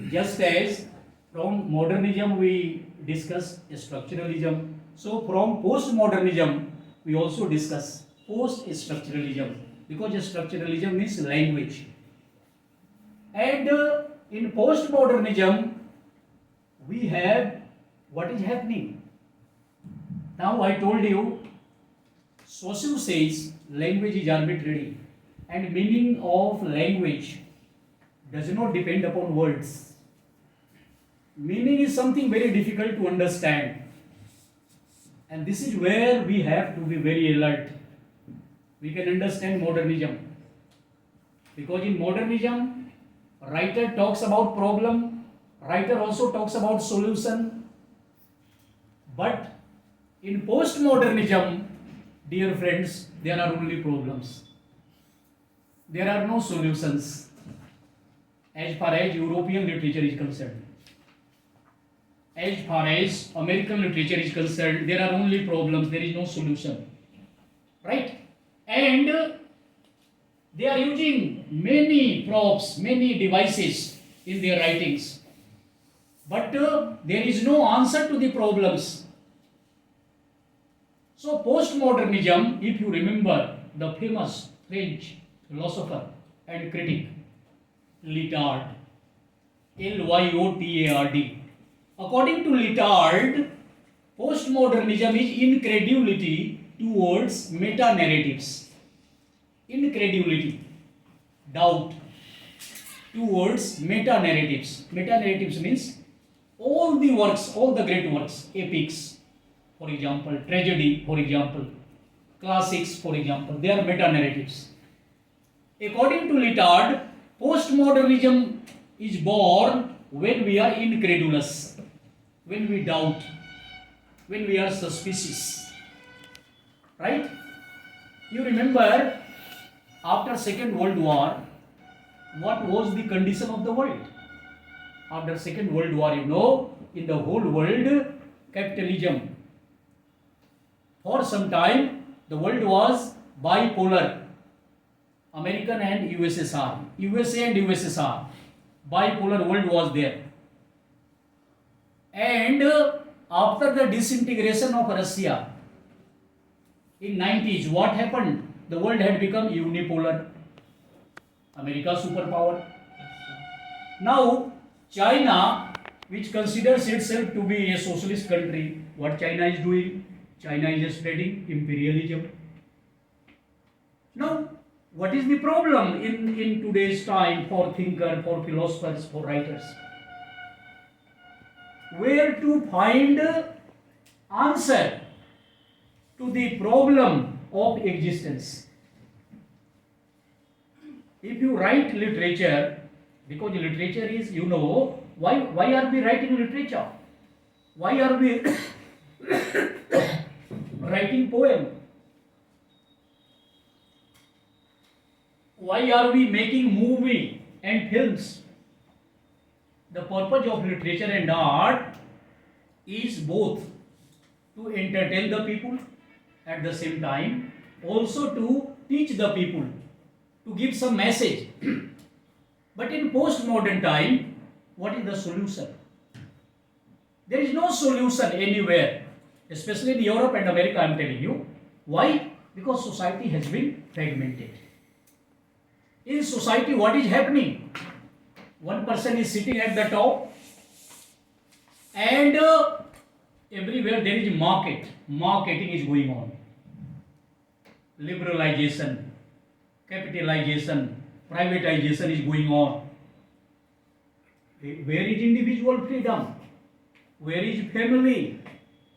just as from modernism we discuss structuralism, so from postmodernism we also discuss post-structuralism, because structuralism means language. And in postmodernism we have what is happening. Now I told you, Saussure says language is arbitrary and meaning of language does not depend upon words. Meaning is something very difficult to understand, and this is where we have to be very alert. We can understand modernism because in modernism, writer talks about problem, writer also talks about solution, but in postmodernism, dear friends, there are only problems. There are no solutions as far as European literature is concerned. As far as American literature is concerned, there are only problems, there is no solution. Right? And they are using many props, many devices in their writings. But there is no answer to the problems. So postmodernism, if you remember the famous French philosopher and critic, Lyotard, Lyotard. According to Lyotard, postmodernism is incredulity towards meta-narratives. Incredulity, doubt towards meta-narratives. Meta-narratives means all the works, all the great works, epics, for example, tragedy, for example, classics, for example, they are meta-narratives. According to Lyotard, postmodernism is born when we are incredulous, when we doubt, when we are suspicious. Right? You remember, after Second World War, what was the condition of the world? After Second World War, in the whole world, capitalism. For some time, the world was bipolar. American and USSR. USA and USSR. Bipolar world was there. And after the disintegration of Russia in 90s, what happened? The world had become unipolar. America superpower. Now, China, which considers itself to be a socialist country, what China is doing? China is spreading imperialism. Now, what is the problem in today's time for thinkers, for philosophers, for writers? Where to find answer to the problem of existence? If you write literature, because literature is, why are we writing literature? Why are we writing poem? Why are we making movie and films? The purpose of literature and art is both to entertain the people, at the same time also to teach the people, to give some message. But in postmodern time, what is the solution? There is no solution anywhere, especially in Europe and America, I am telling you. Why? Because society has been fragmented. In society, what is happening? One person is sitting at the top, and everywhere there is marketing is going on. Liberalization, capitalization, privatization is going on. Where is individual freedom? Where is family?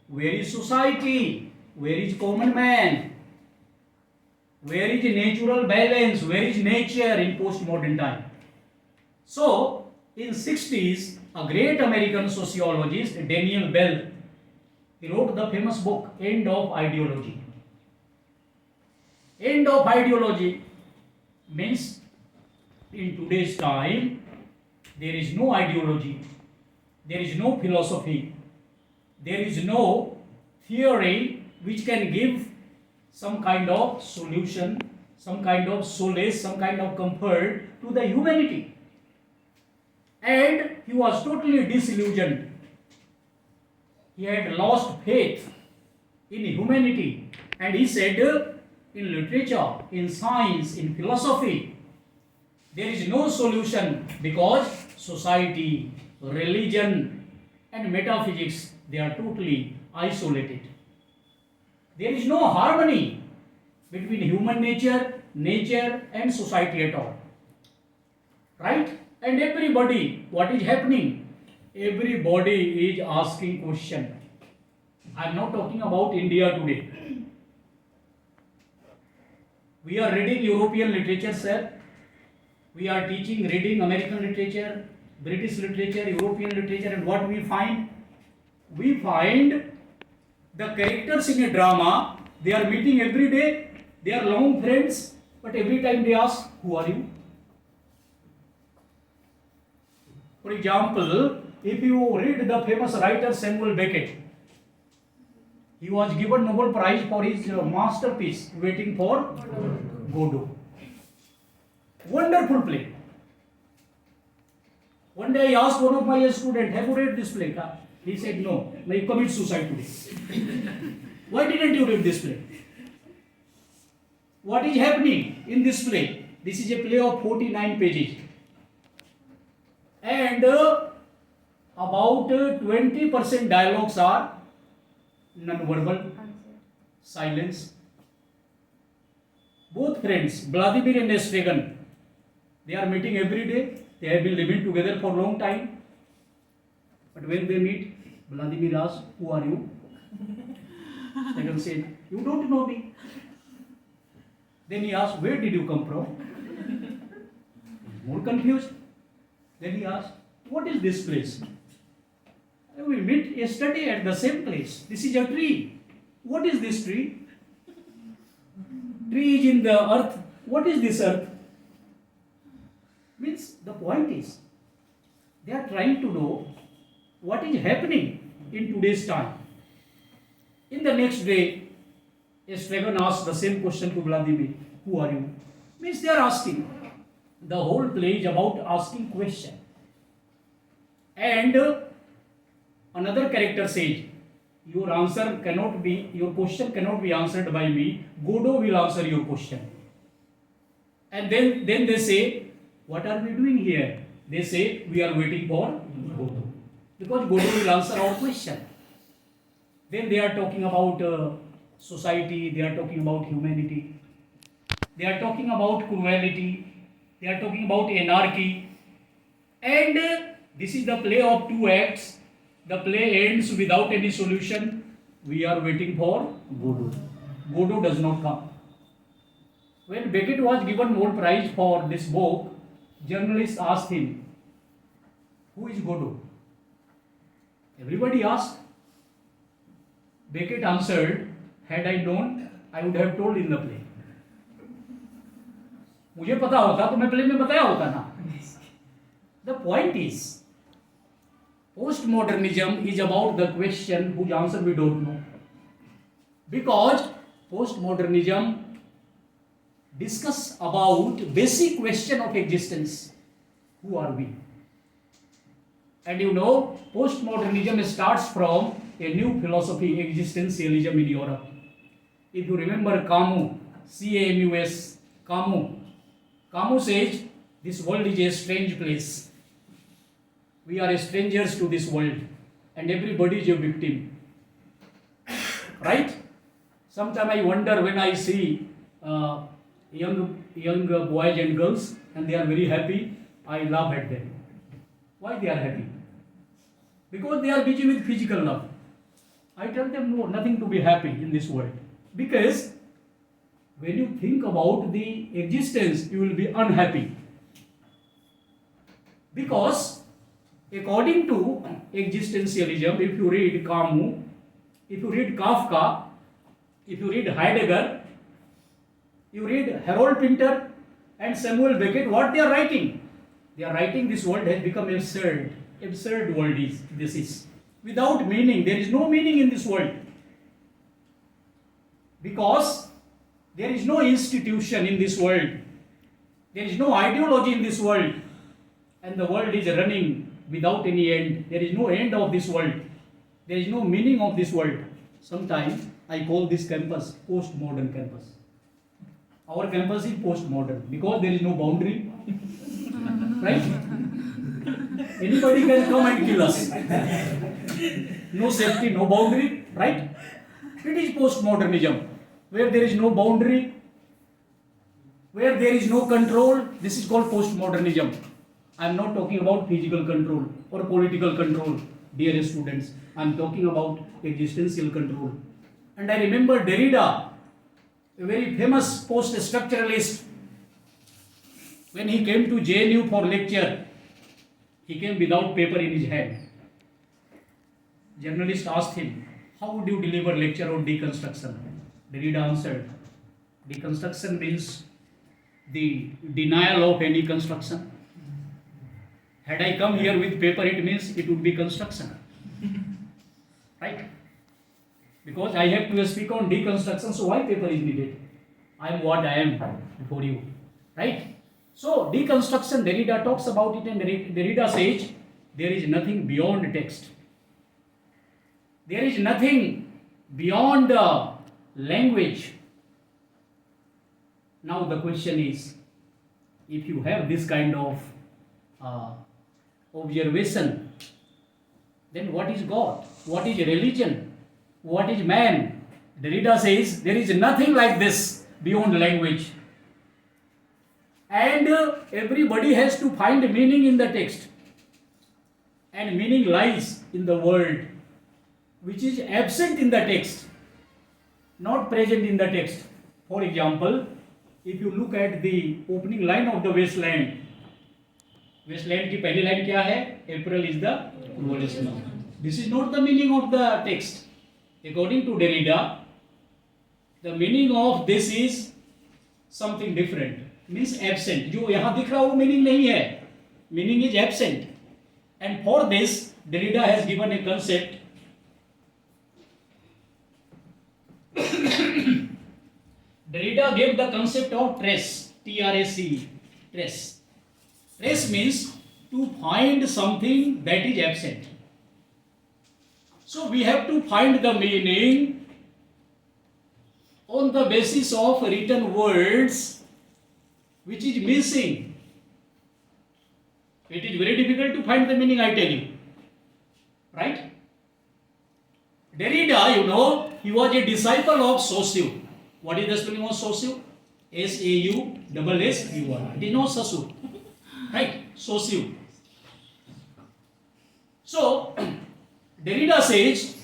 Where is society? Where is common man? Where is natural balance? Where is nature in postmodern time? So, in 60s, a great American sociologist, Daniel Bell, he wrote the famous book, End of Ideology. End of ideology means in today's time, there is no ideology, there is no philosophy, there is no theory which can give some kind of solution, some kind of solace, some kind of comfort to the humanity. And he was totally disillusioned. He had lost faith in humanity, and he said, in literature, in science, in philosophy, there is no solution because society, religion, and metaphysics, they are totally isolated. There is no harmony between human nature and society at all. Right? And everybody, what is happening? Everybody is asking question. I am not talking about India today. We are reading European literature, sir. We are teaching reading American literature, British literature, European literature, and what we find? We find the characters in a drama, they are meeting every day, they are long friends, but every time they ask, who are you? For example, if you read the famous writer Samuel Beckett, he was given Nobel Prize for his masterpiece, Waiting for Godot. Wonderful play. One day I asked one of my students, have you read this play? He said, no, I commit suicide today. Why didn't you read this play? What is happening in this play? This is a play of 49 pages. And about 20% dialogues are non-verbal, silence. Both friends, Vladimir and Svegan, they are meeting every day. They have been living together for a long time. But when they meet, Vladimir asks, who are you? Svegan said, you don't know me. Then he asks, where did you come from? He's more confused. Then he asks, what is this place? We met yesterday at the same place. This is a tree. What is this tree? Tree is in the earth. What is this earth? Means the point is, they are trying to know what is happening in today's time. In the next day, Svegan asks the same question to Vladimir, who are you? Means they are asking. The whole play is about asking question. And another character says, your question cannot be answered by me. Godot will answer your question. And then they say, what are we doing here? They say, we are waiting for Godot. Because Godot will answer our question. Then they are talking about society, they are talking about humanity, they are talking about cruelty, they are talking about anarchy. And this is the play of two acts. The play ends without any solution. We are waiting for Godot. Godot does not come. When Beckett was given Nobel Prize for this book, journalists asked him, who is Godot? Everybody asked. Beckett answered, had I known, I would have told in the play. मुझे पता होता तो मैं play में बताया होता ना. The point is, postmodernism is about the question whose answer we don't know. Because postmodernism discuss about basic question of existence. Who are we? And you know, postmodernism starts from a new philosophy, existentialism in Europe. If you remember Camus, Camus, Camus says, this world is a strange place. We are strangers to this world, and everybody is a victim. Right? Sometimes I wonder when I see young boys and girls, and they are very happy, I laugh at them. Why they are happy? Because they are busy with physical love. I tell them, no, nothing to be happy in this world. Because when you think about the existence, you will be unhappy. Because according to existentialism, if you read Camus, if you read Kafka, if you read Heidegger, you read Harold Pinter and Samuel Beckett, what they are writing? They are writing this world has become absurd. Absurd world this is. Without meaning. There is no meaning in this world. Because there is no institution in this world. There is no ideology in this world. And the world is running without any end. There is no end of this world. There is no meaning of this world. Sometimes I call this campus postmodern campus. Our campus is postmodern because there is no boundary. Right? Anybody can come and kill us. No safety, no boundary. Right? It is postmodernism. Where there is no boundary, where there is no control, this is called postmodernism. I am not talking about physical control or political control, dear students. I am talking about existential control. And I remember Derrida, a very famous post-structuralist, when he came to JNU for lecture, he came without paper in his hand. Journalist asked him, how would you deliver lecture on deconstruction? Derrida answered, deconstruction means the denial of any construction. Had I come here with paper, it means it would be construction. Right? Because I have to speak on deconstruction, so why paper is needed? I am what I am before you. Right? So, deconstruction, Derrida talks about it, and Derrida says, there is nothing beyond text. There is nothing beyond the language. Now the question is, if you have this kind of observation, then what is God? What is religion? What is man? Derrida says there is nothing like this beyond language. And everybody has to find meaning in the text. And meaning lies in the word, which is absent in the text, not present in the text. For example, if you look at the opening line of the Wasteland, Wasteland की पहली line क्या है? April is the coolest month. This is not the meaning of the text. According to Derrida, the meaning of this is something different. Means absent. जो यहाँ दिख रहा वो meaning नहीं है. Meaning is absent. And for this, Derrida has given a concept. Derrida gave the concept of trace, T-R-A-C, trace. Trace means to find something that is absent. So we have to find the meaning on the basis of written words which is missing. It is very difficult to find the meaning, I tell you. Right? Derrida, you know, he was a disciple of Saussure. What is the spelling of Saussure? S-A-U-S-S-U-R. It is not Saussure. Right? Saussure. So, Derrida says,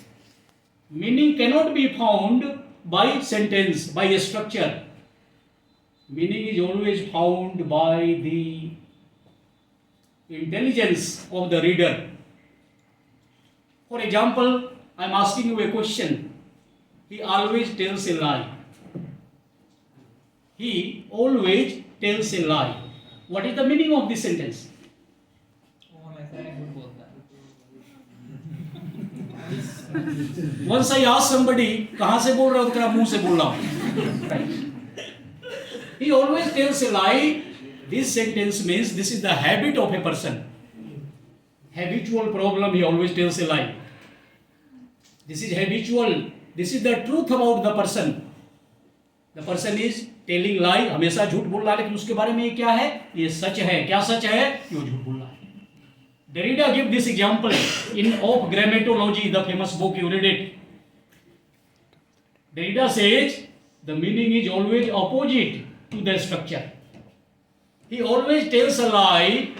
meaning cannot be found by sentence, by a structure. Meaning is always found by the intelligence of the reader. For example, I am asking you a question. He always tells a lie. He always tells a lie. What is the meaning of this sentence? Once I asked somebody, कहाँ से बोल रहा हूँ? तेरा मुंह से बोल रहा हूँ. He always tells a lie. This sentence means this is the habit of a person. habitual problem, he always tells a lie. This is habitual. This is the truth about the person. The person is telling lie, हमेशा झूठ बोल रहा है, लेकिन उसके बारे में ये क्या है? ये सच है. क्या सच है? ये झूठ बोल रहा है. Derrida give this example in Of Grammatology, the famous book, you read it. Derrida says the meaning is always opposite to the structure. He always tells a lie.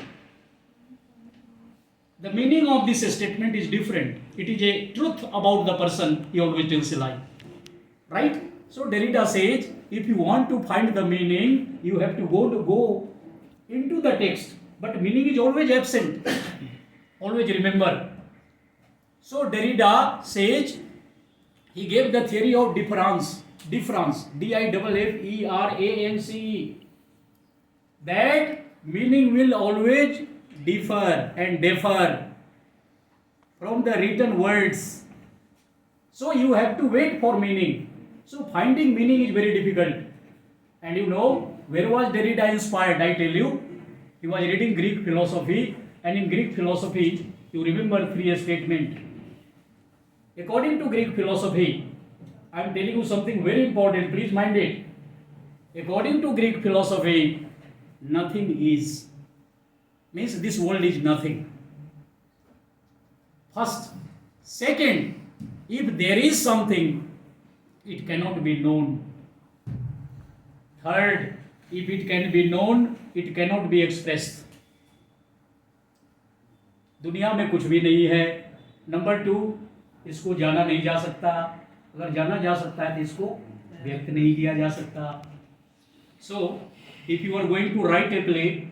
The meaning of this statement is different. It is a truth about the person. He always tells a lie. Right? So Derrida says, if you want to find the meaning, you have to go into the text. But meaning is always absent. Always remember. So Derrida says, he gave the theory of difference, D-I-F-F-E-R-A-N-C-E. That meaning will always differ and differ from the written words. So you have to wait for meaning. So finding meaning is very difficult. And you know, where was Derrida inspired? I tell you, he was reading Greek philosophy, and in Greek philosophy, you remember three statements. According to Greek philosophy, I am telling you something very important, please mind it. According to Greek philosophy, nothing is. Means this world is nothing. First. Second, if there is something, it cannot be known. Third, if it can be known, it cannot be expressed. दुनिया में कुछ भी नहीं है. Number 2, इसको जाना नहीं जा सकता. अगर जाना जा सकता है तो इसको व्यक्त नहीं किया जा सकता. So, if you are going to write a play,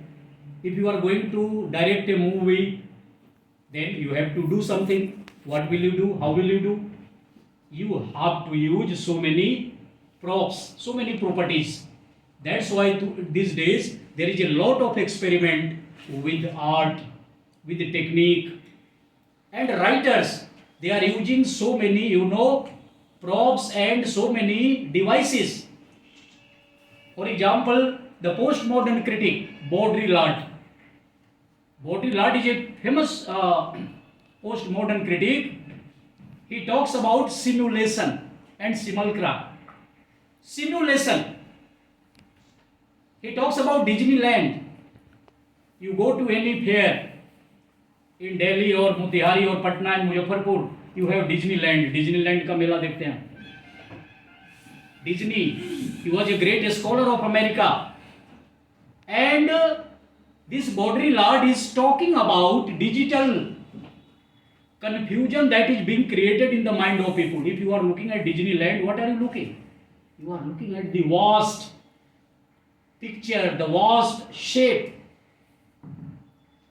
if you are going to direct a movie, then you have to do something. What will you do? How will you do? You have to use so many props, so many properties. That's why these days there is a lot of experiment with art, with the technique, and writers, they are using so many, props and so many devices. For example, the postmodern critic Baudrillard. Baudrillard is a famous postmodern critic. He talks about simulation and simulacra. Simulation. He talks about Disneyland. You go to any fair in Delhi or Motihari or Patna and Muzaffarpur, you have Disneyland. Disneyland का मेला देखते हैं. Disney, he was a great scholar of America. And this Baudrillard is talking about digital confusion that is being created in the mind of people. If you are looking at Disneyland, what are you looking? You are looking at the vast picture, the vast shape.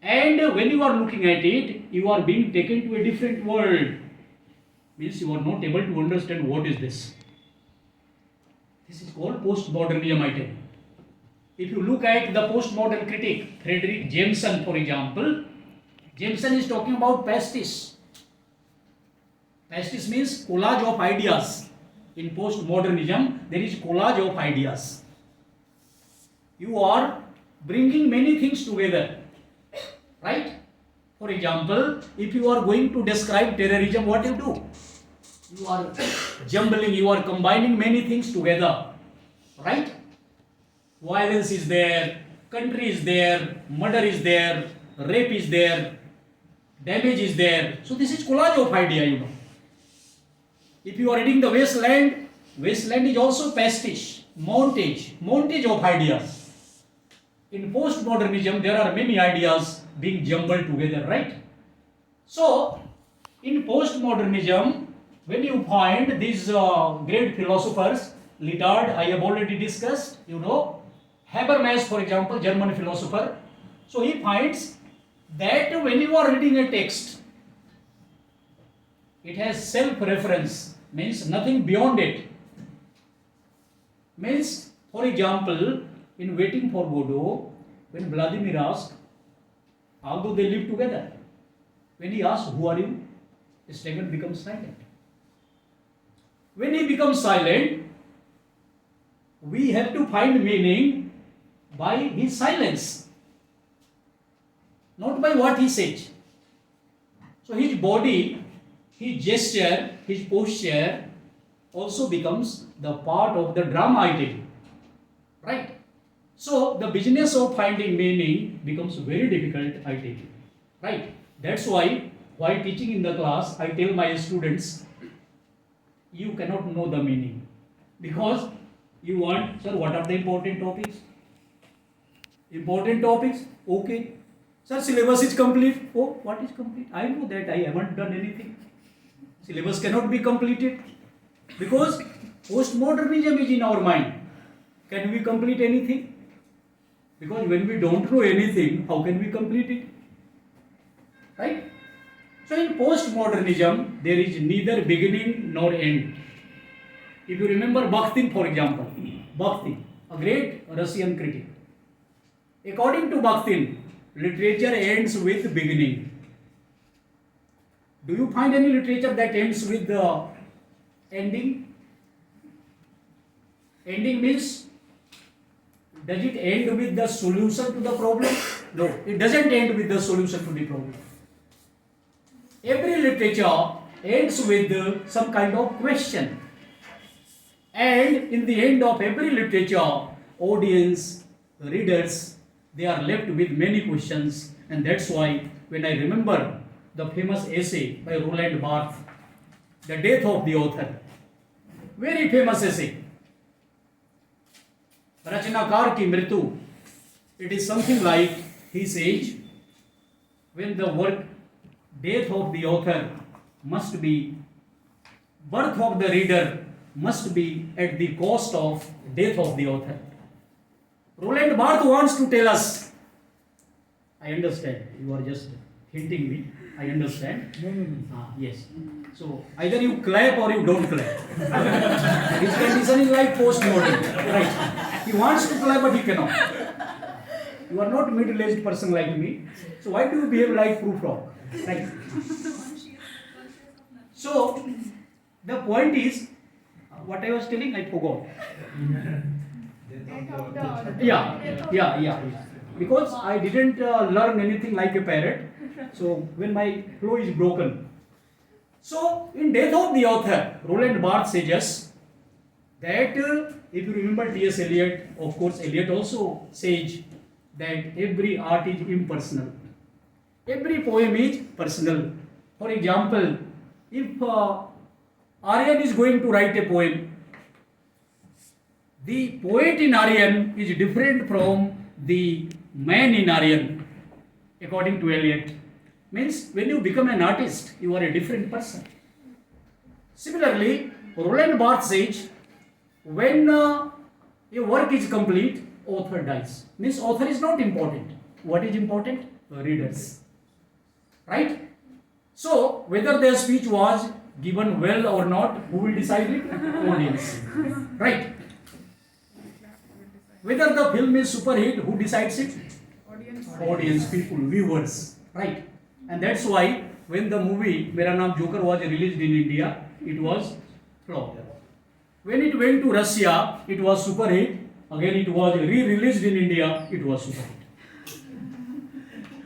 And when you are looking at it, you are being taken to a different world. Means you are not able to understand what is this. This is called postmodernism, I tell you. If you look at the postmodern critic, Frederick Jameson, for example, Jameson is talking about pastiche. Pastiche means collage of ideas. In postmodernism, there is collage of ideas. You are bringing many things together. Right? For example, if you are going to describe terrorism, what you do? You are jumbling, you are combining many things together. Right? Violence is there, country is there, murder is there, rape is there, damage is there. So this is collage of idea, If you are reading the Wasteland, Wasteland is also pastiche, montage of ideas. In postmodernism, there are many ideas being jumbled together, right? So, in postmodernism, when you find these great philosophers, Lyotard, I have already discussed, Habermas, for example, German philosopher. So, he finds that when you are reading a text, it has self-reference, means nothing beyond it. Means, for example, in Waiting for Godot, when Vladimir asked, how do they live together? When he asked, who are you? Stephen becomes silent. When he becomes silent, we have to find meaning by his silence, not by what he says. So his body, his gesture, his posture also becomes the part of the drama, I tell you. Right? So the business of finding meaning becomes very difficult, I tell you. Right? That's why while teaching in the class, I tell my students, you cannot know the meaning. Because you want, sir, what are the important topics? Important topics? Okay. Sir, syllabus is complete. Oh, what is complete? I know that I haven't done anything. Syllabus cannot be completed. Because postmodernism is in our mind. Can we complete anything? Because when we don't know anything, how can we complete it? Right? So in postmodernism, there is neither beginning nor end. If you remember Bakhtin, for example, Bakhtin, a great Russian critic. According to Bakhtin, literature ends with beginning. Do you find any literature that ends with the ending? Ending means, does it end with the solution to the problem? No, it doesn't end with the solution to the problem. Every literature ends with some kind of question. And in the end of every literature, audience, readers, they are left with many questions. And that's why when I remember the famous essay by Roland Barthes, The Death of the Author, very famous essay, Rachanakar ki mritu, it is something like he says, when the work death of the author must be, birth of the reader must be at the cost of death of the author. Roland Barthes wants to tell us, I understand, you are just hinting me, I understand. Yes. So either you clap or you don't clap. His condition is like postmodern. Right. He wants to clap but he cannot. You are not middle-aged person like me. So why do you behave like proof frog? Right. So the point is, what I was telling, I forgot. Yeah. Because I didn't learn anything like a parrot. So when my flow is broken. So in Death of the Author, Roland Barthes says that if you remember T.S. Eliot, of course Eliot also says that every art is impersonal. Every poem is personal. For example, if Aryan is going to write a poem, the poet in Aryan is different from the man in Aryan, according to Eliot. Means when you become an artist, you are a different person. Similarly, Roland Barthes says, when a work is complete, author dies. Means author is not important. What is important? Readers. Right? So, whether their speech was given well or not, who will decide it? Audience. Right? Whether the film is super hit, who decides it? Audience, people, viewers. Right? And that's why when the movie Mera Naam Joker was released in India, it was flop. When it went to Russia, it was super hit. Again, it was re-released in India, it was super hit.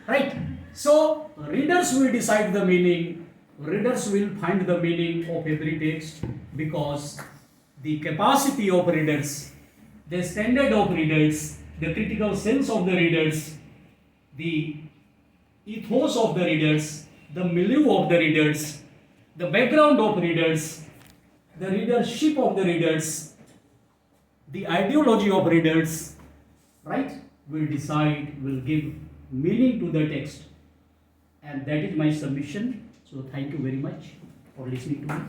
Right? So, readers will decide the meaning, readers will find the meaning of every text, because the capacity of readers, the standard of readers, the critical sense of the readers, the ethos of the readers, the milieu of the readers, the background of readers, the readership of the readers, the ideology of readers, right, will decide, will give meaning to the text. And that is my submission. So thank you very much for listening to me.